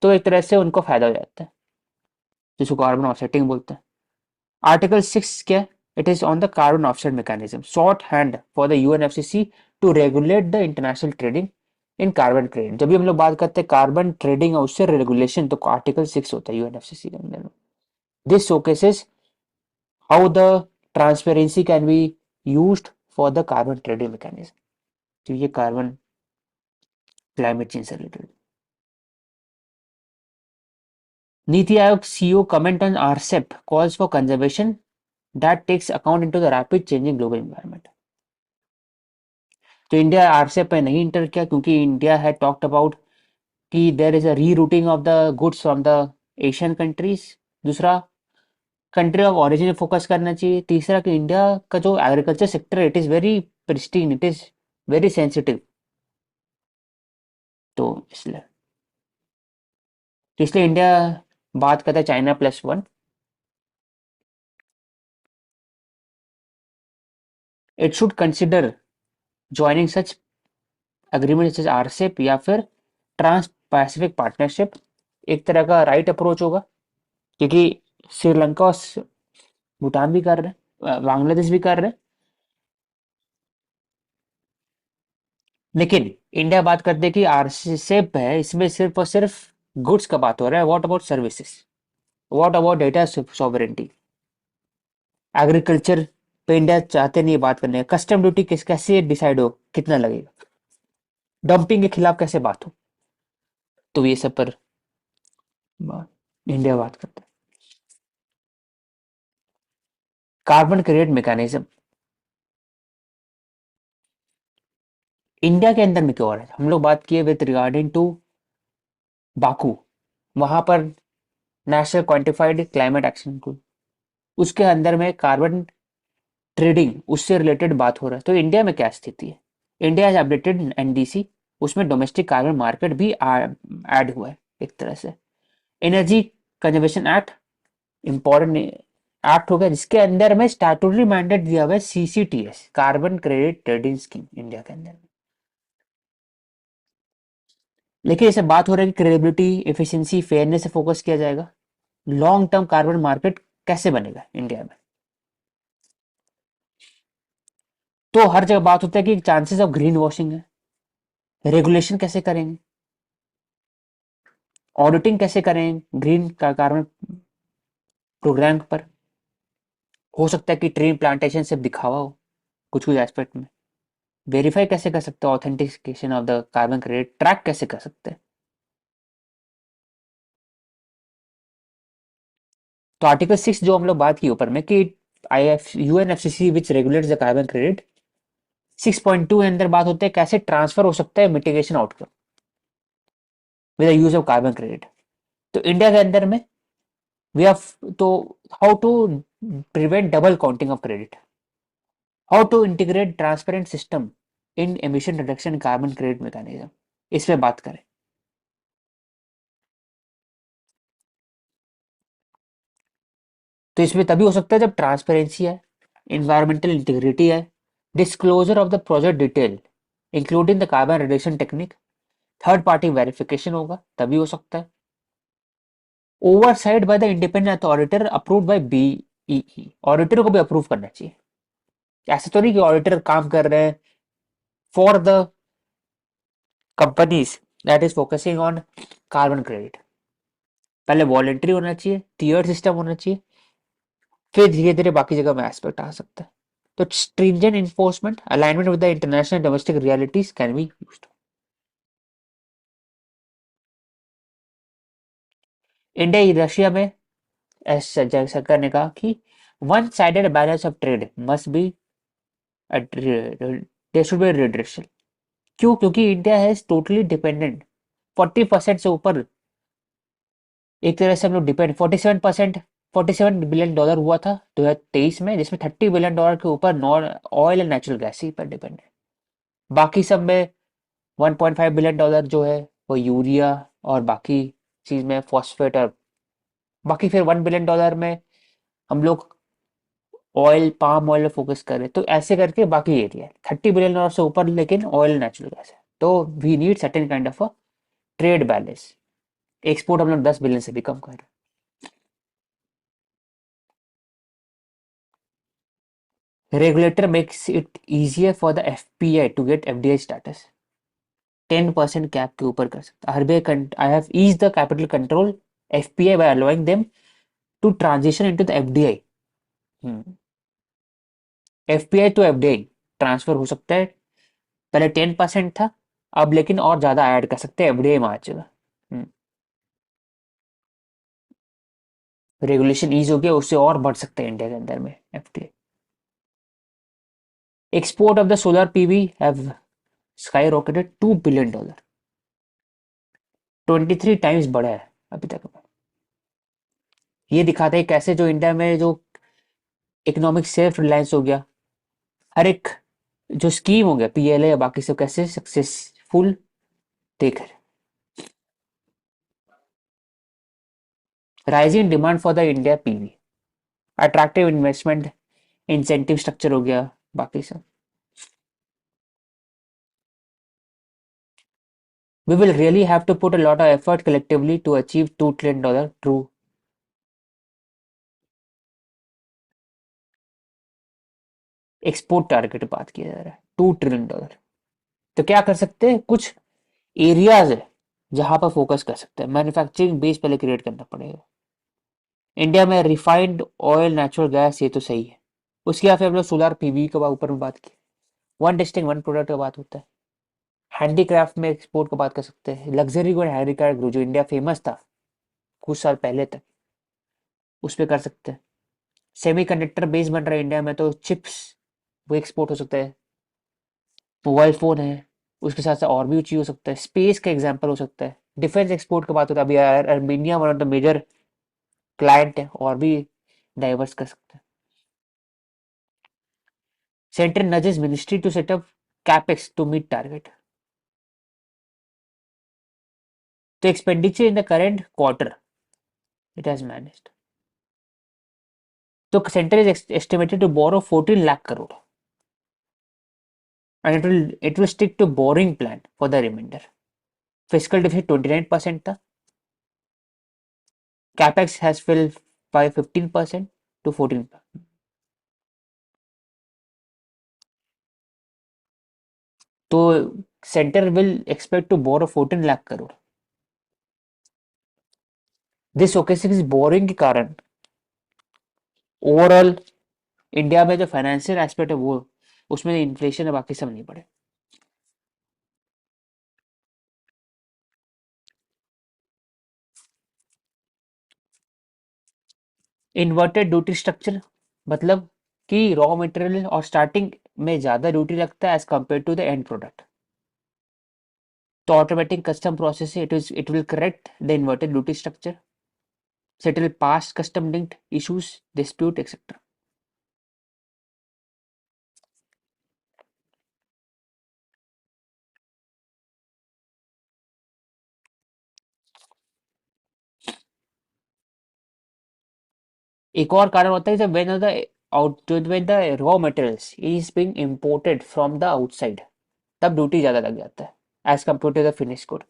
तो एक तरह से उनको फायदा हो जाता है, जिसको कार्बन ऑफसेटिंग बोलते हैं। आर्टिकल 6 क्या, it is on the carbon offset mechanism, shorthand for the UNFCCC to regulate the international trading in carbon credit. जब भी हम लोग बात करते हैं कार्बन ट्रेडिंग और उससे रेगुलेशन, तो आर्टिकल 6 होता है यूएनएफसीसी के अंदर में। This showcases how the transparency can be used for the carbon trading mechanism. तो ये कार्बन क्लाइमेट चेंज से related. NITI Aayog CEO comment on RCEP calls for conservation that takes account into the rapid changing global environment. तो India RCEP पे नहीं enter किया क्योंकि India है talked about कि there is a rerouting of the goods from the Asian countries. दूसरा, country of origin focus करना चाहिए। तीसरा, कि इंडिया का जो एग्रीकल्चर सेक्टर है, it is very pristine, it is very sensitive, तो इसलिए इंडिया बात करता है China +1। It should consider joining such agreement जैसे आरसेप या फिर ट्रांस पैसिफिक पार्टनरशिप। एक तरह का राइट अप्रोच होगा, क्योंकि श्रीलंका और भूटान भी कर रहे हैं, बांग्लादेश भी कर रहे हैं, लेकिन इंडिया बात करते हैं कि आरसेप है, इसमें सिर्फ और सिर्फ गुड्स का बात हो रहा है। What about services, what about data sovereignty, agriculture पे इंडिया चाहते नहीं बात करने का। कस्टम ड्यूटी कैसे डिसाइड हो, कितना लगेगा, डंपिंग के खिलाफ कैसे बात हो, तो ये सब पर इंडिया बात करता है। कार्बन क्रेडिट मैकेनिज्म इंडिया के अंदर में क्यों हो रहा है, हम लोग बात किए विद रिगार्डिंग टू बाकू, वहां पर नेशनल क्वांटिफाइड क्लाइमेट एक्शन को, उसके अंदर में कार्बन ट्रेडिंग उससे रिलेटेड बात हो रहा है। तो इंडिया में क्या स्थिति है, इंडिया हैज अपडेटेड एनडीसी, उसमें डोमेस्टिक कार्बन मार्केट भी ऐड हुआ है एक तरह से। Energy conservation act important act हो गया, जिसके अंदर में स्टैट्यूटरी मैंडेट दिया हुआ है CCTS, carbon credit trading scheme India के अंदर में। लेकिन ऐसे बात हो रहा है कि क्रेडिबिलिटी, एफिशिएंसी, फेयरनेस से फोकस किया जाएगा। लॉन्ग टर्म कार्बन मार्केट कैसे बनेगा इंडिया में, तो हर जगह बात होता है कि चांसेस ऑफ ग्रीन वॉशिंग है, रेगुलेशन कैसे करेंगे, ऑडिटिंग कैसे करेंगे ग्रीन का कार्बन प्रोग्राम पर। हो सकता है कि ट्री प्लांटेशन सिर्फ दिखावा हो कुछ कुछ एस्पेक्ट में। वेरीफाई कैसे कर सकते हैं, authentication of the carbon credit track कैसे कर सकते हैं। तो आर्टिकल 6 जो हम लोग बात की ऊपर में कि UNFCCC which regulates the carbon credit, 6.2 के अंदर बात होता है कैसे ट्रांसफर हो सकता है mitigation outcome. With the use of carbon credit. तो इंडिया के अंदर में वी हैव तो how to prevent double counting of credit, how to integrate transparent system in emission reduction carbon credit mechanism, इस पे बात करें। तो इसमें तभी हो सकता है जब ट्रांसपेरेंसी है, इन्वायरमेंटल इंटीग्रिटी है, disclosure of the project detail including the carbon reduction technique, third party verification होगा तभी हो सकता है, oversight by the independent auditor approved by BEE, auditor को भी अप्रूव करना चाहिए। ऐसा तो नहीं कि ऑडिटर काम कर रहे हैं for the companies that is focusing on carbon credit. पहले वॉलेंट्री होना चाहिए, टीयर सिस्टम होना चाहिए, फिर धीरे धीरे बाकी जगह में एस्पेक्ट आ सकता है। तो stringent enforcement alignment with the international domestic realities can be used। India Russia में जयशंकर ने कहा कि one sided balance of trade must be, there should be redressal. क्यों? क्योंकि इंडिया है टोटली डिपेंडेंट, 40% से ऊपर एक तरह से हम लोग डिपेंड, 47%, $47 बिलियन हुआ था 2023 में, जिसमें $30 बिलियन के ऊपर non oil and natural gas ही पर डिपेंड है। बाकी सब में $1.5 बिलियन जो है वो यूरिया और बाकी चीज में फॉस्फेट, और बाकी फिर $1 बिलियन में हम लोग ऑयल पाम ऑयल में फोकस करें। तो ऐसे करके बाकी एरिया है $30 बिलियन से ऊपर, लेकिन ऑयल नेचुरल गैस है। तो we need certain kind of a trade balance. Export हम लोग 10 बिलियन से भी कम कर रहे हैं। Regulator makes it easier for the FPI to get FDI status। 10% cap के ऊपर कर सकता RBI. I have is the capital control FPI by allowing them to transition into the FDI. FPI to FDI transfer हो सकता है, पहले 10% था, अब लेकिन और ज्यादा ऐड कर सकते हैं एफडीआई में आ जाएगा। रेगुलेशन ईज हो गया, उससे और बढ़ सकते हैं इंडिया के अंदर में FDI. Export of the solar PV have sky rocketed $2 billion, 23 times बढ़ा है अभी तक में। ये दिखाता है कैसे जो इंडिया में जो इकोनॉमिक सेल्फ रिलायंस हो गया, हर एक जो स्कीम हो गया पीएलए या बाकी सब कैसे सक्सेसफुल देख रहे। Rising demand for the India PV, attractive investment incentive structure हो गया, बाकी सब। We will really have to put a lot of effort collectively to achieve $2 trillion true। Export target बात किया जा रहा है $2 ट्रिलियन। तो क्या कर सकते हैं? कुछ एरियाज है जहां पर फोकस कर सकते हैं। मैन्युफैक्चरिंग बेस पहले क्रिएट करना पड़ेगा। इंडिया में रिफाइंड ऑयल नेचुरल गैस ये तो सही है, उसके बाद फिर हम लोग सोलर पीवी के ऊपर में बात की, वन टेस्टिंग वन प्रोडक्ट का बात होता है। हैंडीक्राफ्ट में एक्सपोर्ट का बात कर सकते हैं। लग्जरी गुड हैंडीक्राफ्ट जो इंडिया फेमस था कुछ साल पहले तक, उस पर कर सकते हैं। सेमी कंडक्टर बेस बन रहा है इंडिया में, तो चिप्स वो एक्सपोर्ट हो सकता है। मोबाइल फोन है, उसके साथ साथ और भी चीज हो सकता है। स्पेस का एग्जाम्पल हो सकता है। डिफेंस एक्सपोर्ट की बात होता है, अभी Armenia one of the major client है, और भी डाइवर्स कर सकते हैं। Centre nudges ministry to set up capex to meet target. तो expenditure in the current quarter it has managed. तो centre is estimated to borrow 14 lakh crore and it will stick to borrowing plan for the remainder। Fiscal deficit 29% था, capex has fell by 15% to 14%। तो centre will expect to borrow 14 lakh crore. This ओकेसिस borrowing के कारण overall India में जो financial aspect है वो, उसमें इन्फ्लेशन है, बाकी सब नहीं बढ़े। इन्वर्टेड ड्यूटी स्ट्रक्चर मतलब कि रॉ मटेरियल और स्टार्टिंग में ज्यादा ड्यूटी लगता है as compare to the end product. तो ऑटोमेटिक कस्टम प्रोसेस है, it will correct the inverted duty structure, settle past custom linked issues, dispute, etc. एक और कारण होता है जब when the raw materials is being imported from the outside, तब duty ज्यादा लग जाता है as compared to the finished good.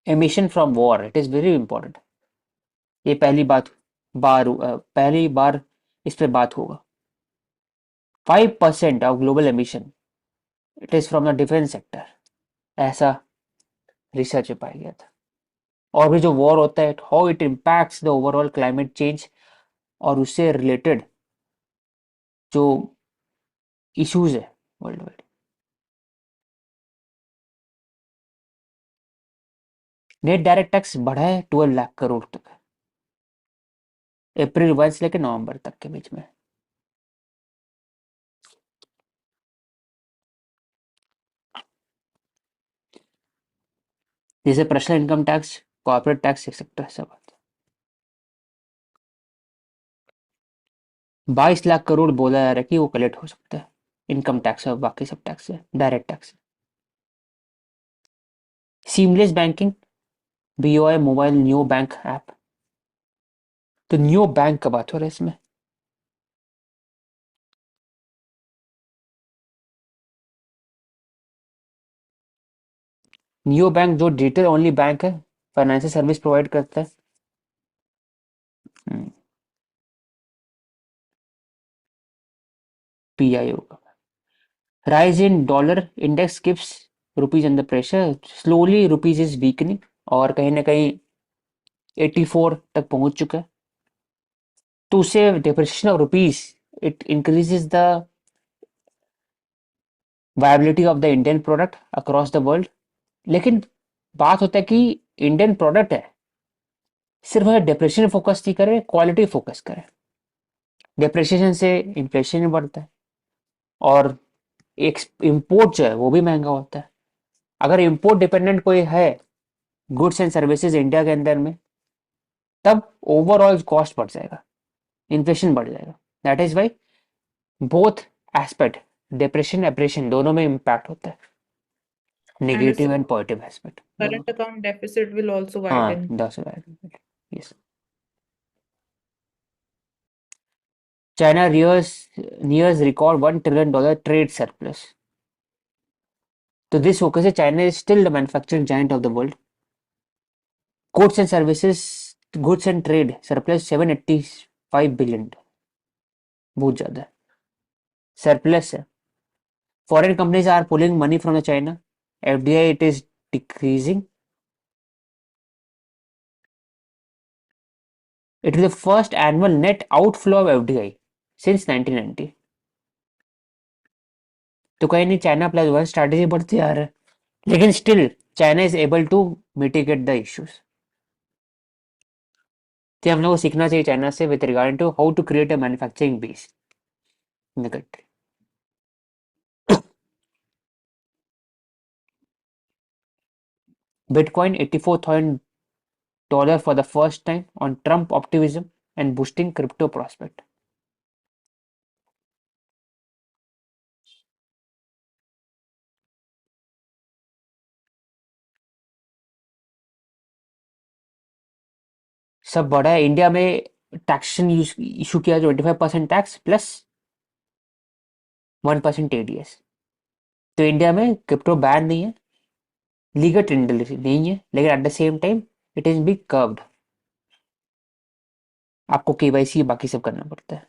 Emission from war, it is very important. ये पहली बार इस पे बात होगा. 5% of global emission, it is from the defense sector. ऐसा रिसर्च में पाया गया था. और भी जो वॉर होता है, how it impacts the overall climate change और उससे रिलेटेड जो इश्यूज है world wide. Net direct tax बढ़ा है 12 लाख करोड़ तक, अप्रैल 1 से लेकर नवंबर तक के बीच में. जैसे personal income tax, corporate tax, etcetera सब. 22 लाख करोड़ बोला जा रहा है कि वो कलेक्ट हो सकता है इनकम टैक्स और बाकी सब टैक्स से, direct tax. Seamless banking, BOI mobile new bank app. तो न्यू बैंक का बात हो रहा है इसमें. न्यू बैंक जो डिजिटल ओनली बैंक है, फाइनेंशियल सर्विस प्रोवाइड करता है. पीआईओ का. Rise in dollar index keeps rupees under pressure, slowly rupees is weakening और कहीं ना कहीं 84 तक पहुंच चुका है. तो उससे depreciation of rupees, it increases the viability of the Indian product across the world. लेकिन बात होता है कि इंडियन प्रोडक्ट है, सिर्फ डिप्रिसिएशन फोकस नहीं करे, क्वालिटी फोकस करे. डिप्रिसिएशन से इन्फ्लेशन बढ़ता है और एक इम्पोर्ट जो है वो भी महंगा होता है. अगर इम्पोर्ट डिपेंडेंट कोई है गुड्स एंड सर्विसेज इंडिया के अंदर में, तब ओवरऑल कॉस्ट बढ़ जाएगा, इन्फ्लेशन बढ़ जाएगा. That is why both aspect, depreciation appreciation, दोनों में इम्पैक्ट होता है, And its negative and positive aspect दोनों. current account deficit will also हाँ, widen. 10 yes. China nears record $1 trillion trade surplus. So this focuses China is still the manufacturing giant of the world. Goods and services, goods and trade surplus 785 billion. बहुत ज्यादा है. Surplus है. Foreign companies are pulling money from the China. FDI it is decreasing. It is the first annual net outflow of FDI since 1990. तो कहीं नहीं, China plus one strategy बढ़ती आ रहा है, लेकिन still China is able to mitigate the issues. तो हम लोग को सीखना चाहिए चाइना से with regard to how to create a manufacturing base in the country. Bitcoin $84,000 for the first time on Trump optimism and boosting crypto prospect. सब बढ़ा है इंडिया में. टैक्सेशन इशू किया 25% टैक्स प्लस 1% एडीएस. तो India में crypto ban नहीं है, legal tender नहीं है, लेकिन at the same time it is be curbed. आपको केवाईसी बाकी सब करना पड़ता है.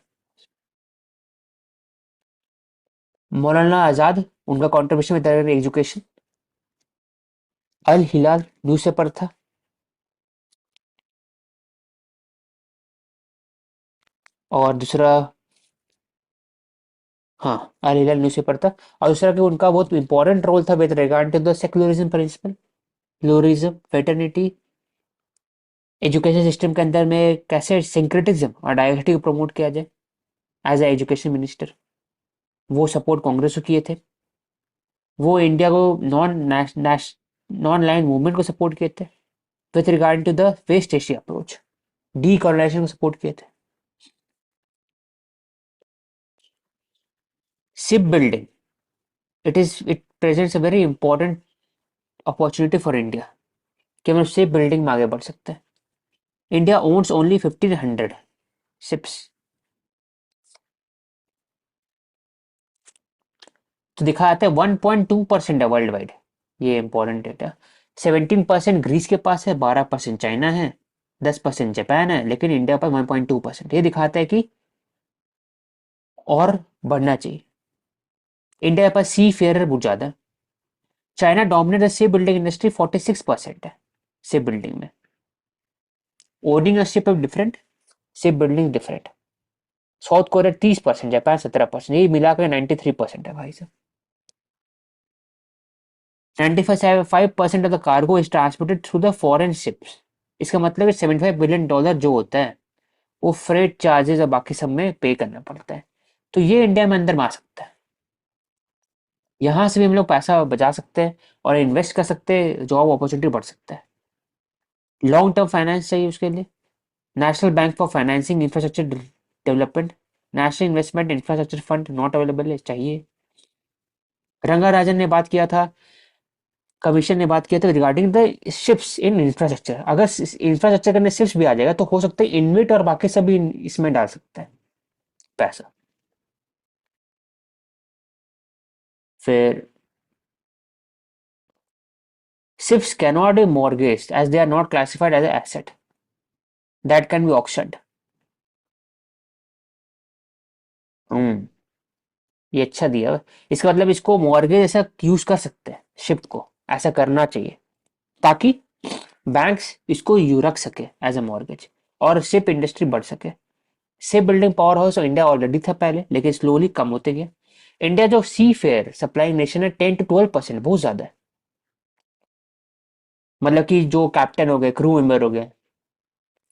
मौलाना आजाद, उनका contribution with education. Al Hilal newspaper था. और दूसरा, हाँ, अल हिलाल न्यूज़पेपर था. और दूसरा कि उनका बहुत इंपॉर्टेंट रोल था with regard to the secularism principle, pluralism, fraternity. Education system के अंदर में कैसे सिंक्रेटिज्म और डाइवर्सिटी को प्रमोट किया जाए एज ए एजुकेशन मिनिस्टर, वो सपोर्ट कांग्रेस को किए थे. वो इंडिया को नॉन लाइन मूवमेंट को सपोर्ट किए थे with regard to the west Asia approach, decolonisation को सपोर्ट किए थे। Ship building, it presents a very important opportunity for India कि हम शिप बिल्डिंग में आगे बढ़ सकते हैं। India owns only 1500 ships. तो दिखा जाता है 1.2% है वर्ल्ड वाइड, ये इंपॉर्टेंट डेटा। 17% ग्रीस के पास है, 12% चाइना है, 10% जापान है, लेकिन इंडिया पर 1.2%। ये दिखाता है कि और बढ़ना चाहिए। इंडिया के पास सी फेयर बहुत ज्यादा है। China dominate the ship building industry, 46% है शिप बिल्डिंग में। Owning a ship different, ship building different. South Korea 30%, Japan 17%, ये मिलाकर 93% है भाई साहब। 95% of the cargo is transported through the foreign ships। इसका मतलब है $75 बिलियन जो होता है वो फ्रेट चार्जेस और बाकी सब में पे करना पड़ता है। तो ये इंडिया में अंदर में आ सकता है, यहाँ से भी हम लोग पैसा बचा सकते हैं और इन्वेस्ट कर सकते हैं, जॉब अपॉर्चुनिटी बढ़ सकता है। लॉन्ग टर्म फाइनेंस चाहिए उसके लिए, national bank for financing infrastructure development, national investment infrastructure fund not available है, चाहिए। रंगा राजन ने बात किया था, कमीशन ने बात किया था regarding the ships in infrastructure. अगर इंफ्रास्ट्रक्चर करने शिप्स भी आ जाएगा तो हो सकता है इन्वेट और बाकी सभी इसमें डाल सकते हैं पैसा। फिर ships cannot be mortgaged as they are not classified as an asset that can be auctioned। हम्म, ये अच्छा दिया है। इसका मतलब इसको मॉर्गेज ऐसा यूज कर सकते हैं, शिप को ऐसा करना चाहिए ताकि बैंक्स इसको यू रख सके एज ए मॉर्गेज और शिप इंडस्ट्री बढ़ सके। Ship building power house India already था पहले, लेकिन स्लोली कम होते गया। इंडिया जो सी फेयर सप्लाइंग नेशन है 10 to 12%, बहुत ज्यादा है। मतलब कि जो कैप्टन हो गए, क्रू मेंबर हो गए,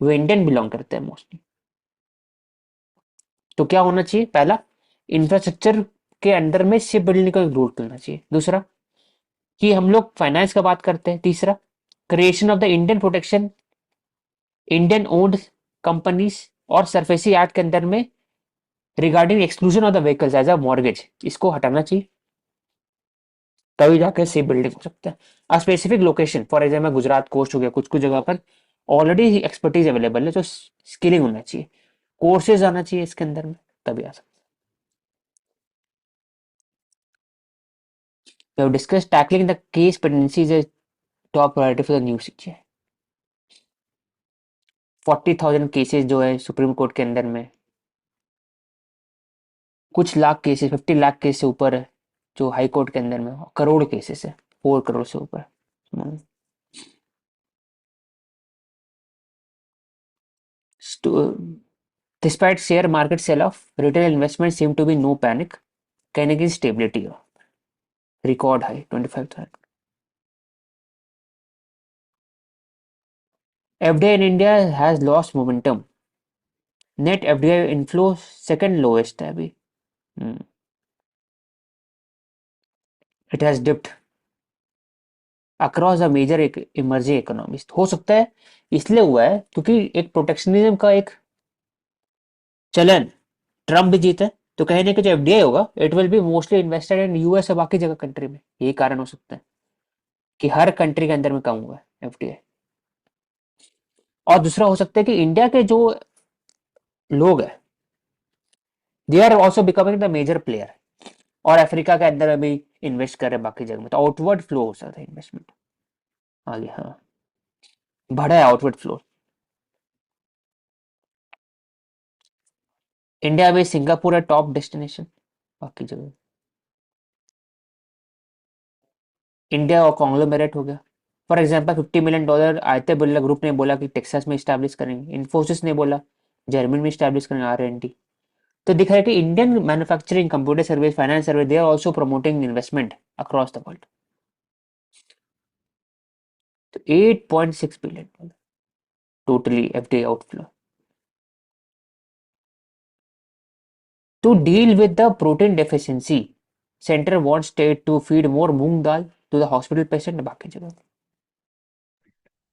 वो इंडियन बिलोंग करते हैं मोस्टली। तो क्या होना चाहिए, पहला, इंफ्रास्ट्रक्चर के अंडर में शिप बिल्डिंग का एक रूल करना चाहिए। दूसरा कि हम लोग फाइनेंस का बात करते हैं। तीसरा, creation of the Indian protection, Indian owned companies और सरफेसी एक्ट के अंदर में regarding exclusion of the vehicles as a mortgage, इसको हटाना चाहिए, तभी जाकर शिप बिल्डिंग हो सकता है। A specific location for example Gujarat coast हो गया, कुछ कुछ जगह पर ऑलरेडी एक्सपर्टीज अवेलेबल है, तो स्किलिंग होना चाहिए, कोर्सेज आना चाहिए इसके अंदर में, तभी आ सकता है। We have discussed tackling the case pendency is a top priority for the new CJ। 40,000 cases जो है सुप्रीम कोर्ट के अंदर में, कुछ लाख केसेस, 50 लाख केस से ऊपर है जो हाई कोर्ट के अंदर में, करोड़ केसेस है, 4 करोड़ से ऊपर। Despite share market sell-off, retail investment seem to be no panic, कहने की स्टेबिलिटी हो, record high 25,000। FDI in India has lost momentum, net FDI inflow second lowest है अभी। It has dipped across the major emerging economies. हो सकता है इसलिए हुआ है क्योंकि एक प्रोटेक्शनिज्म का एक चलन, ट्रम्प भी जीते तो कहने के जो एफडीआई होगा it will be mostly invested in US और बाकी जगह कंट्री में। यही कारण हो सकता है कि हर कंट्री के अंदर में कम हुआ है एफडीआई। और दूसरा हो सकता है कि इंडिया के जो लोग हैं they are also becoming the major player, और अफ्रीका के अंदर अभी इन्वेस्ट कर रहे हैं बाकी जगह में, तो आउटवर्ड फ्लो हो सकता है इन्वेस्टमेंट आगे। हाँ, बढ़ा है आउटवर्ड फ्लो। इंडिया में सिंगापुर है टॉप डेस्टिनेशन, बाकी जगह इंडिया और कॉन्ग्लोमेरेट हो गया। For example $50 million Aditya Birla group ने बोला कि टेक्सास में स्टैब्लिश करेंगे, इन्फोसिस ने बोला जर्मनी में स्टैब्लिश करेंगे R&D। तो दिख रहा है कि Indian manufacturing, computer service, finance service, they are also promoting investment across the world. तो $8.6 billion totally FDI outflow to deal with the protein deficiency centre want state to feed more moong dal to the hospital patient, बाकी जगह।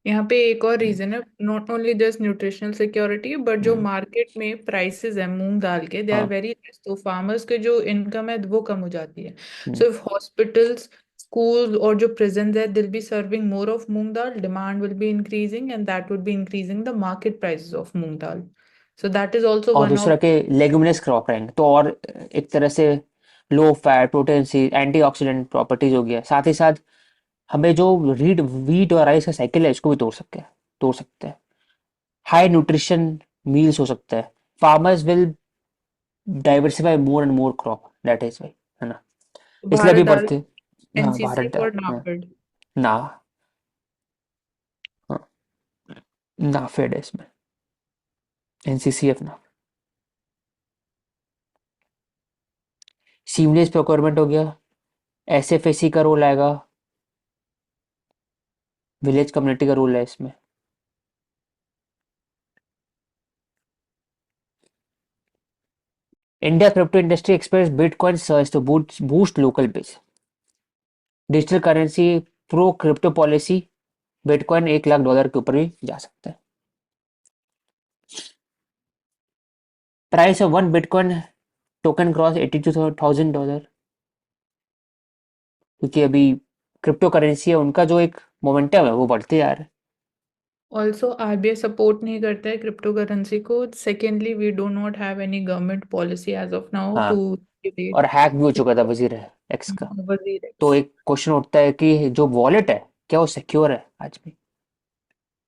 यहाँ पे एक और reason है, not only just nutritional security but जो market में प्राइसेस है मूंग दाल के, दे आर हाँ। वेरी लेस, तो फार्मर्स के जो इनकम है वो कम हो जाती है। हम्म, सो इफ हॉस्पिटल्स, schools और जो prisons है, they'll be serving more of moong dal, demand will be increasing and that would be increasing the market prices of moong dal. So that is also और one दूसरा of के leguminous crop रहेंगे तो और एक तरह से लो फैट, प्रोटीन सी, एंटीऑक्सीडेंट प्रॉपर्टीज हो गया। साथ ही साथ हमें जो रीड वीट और राइस का साइकिल है इसको भी तोड़ सकते हैं। हाई न्यूट्रिशन मील्स हो सकता है। Farmers will diversify more and more crop, that is why, है ना। इसलिए भारत अभी डाल, बढ़ते। हाँ, एनसीसी भारत। और हाँ, नाफेड। ना। हाँ, नाफेड है इसमें, एनसीसीएफ ना। सीमलेस प्रोक्योरमेंट हो गया, एसएफएसी का रोल आएगा, विलेज कम्युनिटी का रोल है इसमें। India crypto industry expects bitcoin surge to boost local base. Digital currency pro crypto policy, bitcoin $1 lakh के ऊपर भी जा सकता है। Price of one bitcoin token cross $82,000, क्योंकि अभी क्रिप्टो करेंसी है उनका जो एक मोमेंटम है वो बढ़ते जा रहा है। ऑल्सो आरबीआई सपोर्ट नहीं करता है क्रिप्टो करेंसी को। Secondly, we do not have any government policy as of now हाँ, टू और रेगुलेट हैक भी हो चुका था वजीर एक्स का। वजीर तो एक्स। एक क्वेश्चन उठता है कि जो वॉलेट है क्या वो सिक्योर है? आज भी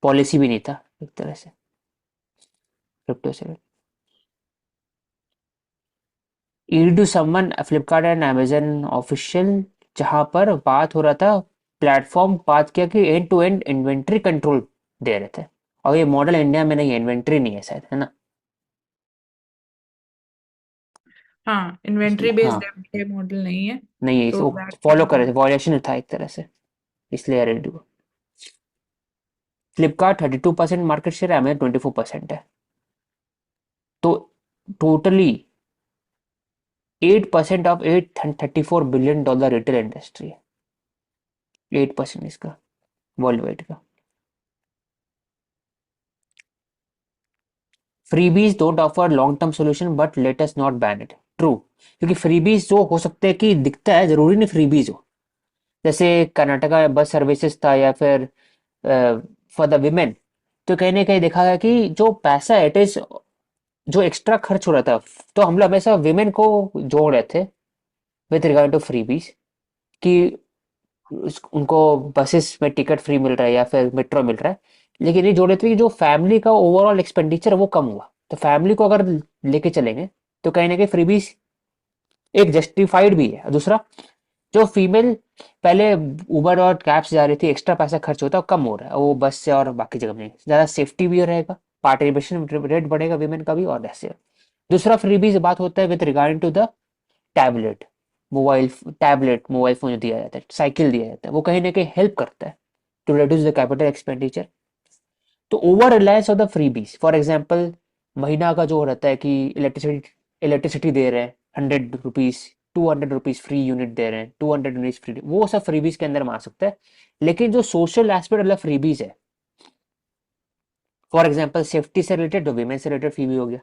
पॉलिसी भी नहीं था एक तरह से क्रिप्टो से। ED to someone Flipkart and Amazon official, जहां पर बात हो रहा था, प्लेटफॉर्म बात किया कि end to end inventory control दे रहे थे। और ये मॉडल इंडिया में नहीं है, इन्वेंट्री नहीं है शायद, है ना। हाँ, इन्वेंट्री इसलिए हाँ, बेस्ड एफडीआई मॉडल नहीं है। नहीं है, तो इसको दैट फॉलो कैन कर रहे थे, वॉयलेशन था एक तरह से, इसलिए रेडी हुआ। फ्लिपकार्ट 32% मार्केट शेयर है, अमेजन 24% है। तो totally 8% of $834 billion retail industry है। 8% इसका वर्ल्ड वाइड का। Freebies don't offer long term solution but let us not ban it. True, क्योंकि फ्रीबीज जो हो सकते हैं कि दिखता है, जरूरी नहीं फ्रीबीज हो। जैसे कर्नाटका बस सर्विसेज था, या फिर फॉर द विमेन, तो कहीं ना कहीं देखा गया कि जो पैसा है इट इज, जो एक्स्ट्रा खर्च हो रहा था, तो हम लोग हमेशा विमेन को जोड़ रहे थे विद रिगार्ड टू फ्रीबीज, कि उनको बसेस में टिकट फ्री मिल रहा है या फिर मेट्रो मिल रहा है। लेकिन ये जोड़े थे कि जो फैमिली का ओवरऑल एक्सपेंडिचर है वो कम हुआ, तो फैमिली को अगर लेके चलेंगे तो कहीं ना कहीं फ्रीबीज एक जस्टिफाइड भी है। दूसरा, जो फीमेल पहले उबर और कैब से जा रही थी, एक्स्ट्रा पैसा खर्च होता है वो कम हो रहा है, वो बस से और बाकी जगह में ज्यादा सेफ्टी भी रहेगा, पार्टिसिपेशन रेट बढ़ेगा विमेन का भी, और ऐसे। दूसरा फ्रीबीज बात होता है with regarding to the tablet, mobile phone जो दिया जाता है, साइकिल दिया जाता है, वो कहीं ना कहीं हेल्प करता है to reduce the capital expenditure. तो over reliance of the freebies, for example महीना का जो रहता है कि इलेक्ट्रिसिटी दे रहे हैं 100 रुपीज, 200 रुपीज फ्री यूनिट दे रहे हैं, 200 यूनिट फ्री, वो सब फ्रीबीज के अंदर में आ सकता है। लेकिन जो सोशल एस्पेक्ट वाला फ्रीबीज है, फॉर एग्जाम्पल सेफ्टी से रिलेटेड, जो वीमेन से रिलेटेड फ्रीबी हो गया,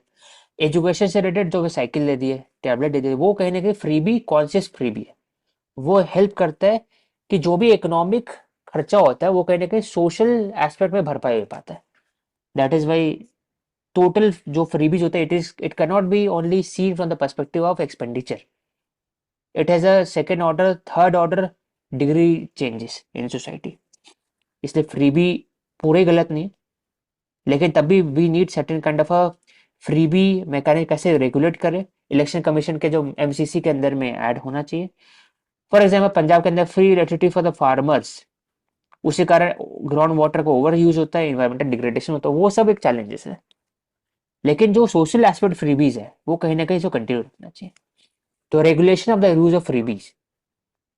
एजुकेशन से रिलेटेड जो साइकिल दे दिए, टैबलेट दे दिए, वो कहीं ना कहीं फ्रीबी कॉन्शियस फ्रीबी है। वो हेल्प करता है कि जो भी इकोनॉमिक खर्चा होता है वो कहीं ना कहीं सोशल एस्पेक्ट में भरपाई हो पाता है। दैट इज वाई टोटल जो फ्रीबीज होता है, it can not be only seen from the perspective of expenditure, it has a second order, third order degree changes in society. इसलिए फ्रीबी पूरे ही गलत नहीं है, लेकिन तब भी we need certain kind of a freebie mechanic, कैसे रेगुलेट करें। इलेक्शन कमीशन के जो एमसीसी के अंदर में ऐड होना चाहिए। फॉर एग्जाम्पल पंजाब के अंदर free electricity for the farmers, उसी कारण ग्राउंड वाटर का ओवर यूज होता है, इन्वायरमेंटल डिग्रेडेशन होता है, वो सब एक चैलेंजेस है। लेकिन जो सोशल एस्पेक्ट फ्रीबीज है वो कहीं ना कहीं इसको कंटिन्यू रखना चाहिए। तो regulation of the use of freebies,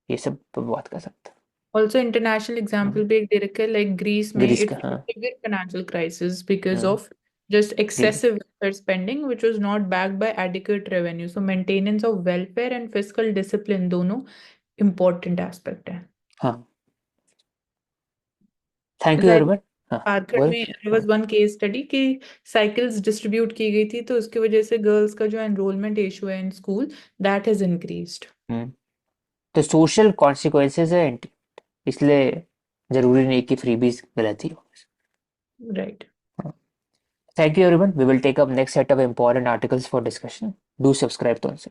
ये सब पर बात कर सकते ऑल्सो इंटरनेशनल हैं। एग्जाम्पल भी एक दे रखा है, लाइक ग्रीस में ग्रीस इट का, हाँ। फेस्ड फाइनेंशियल क्राइसिस बिकॉज हाँ, of just excessive welfare spending, which was not backed by adequate revenue. So maintenance of welfare and fiscal discipline दोनों important aspect है. हाँ, थैंक यू Like अरविंद. हाँ, झारखंड बोल. में there was one case study कि cycles distribute की गई थी, तो उसकी वजह से गर्ल्स का जो एनरोलमेंट रेशियो है in school that has increased. तो सोशल कॉन्सिक्वेंसेस है, इसलिए जरूरी नहीं कि फ्रीबीज गलत ही हो. Right. Thank you everyone. We will take up next set of important articles for discussion. Do subscribe to us.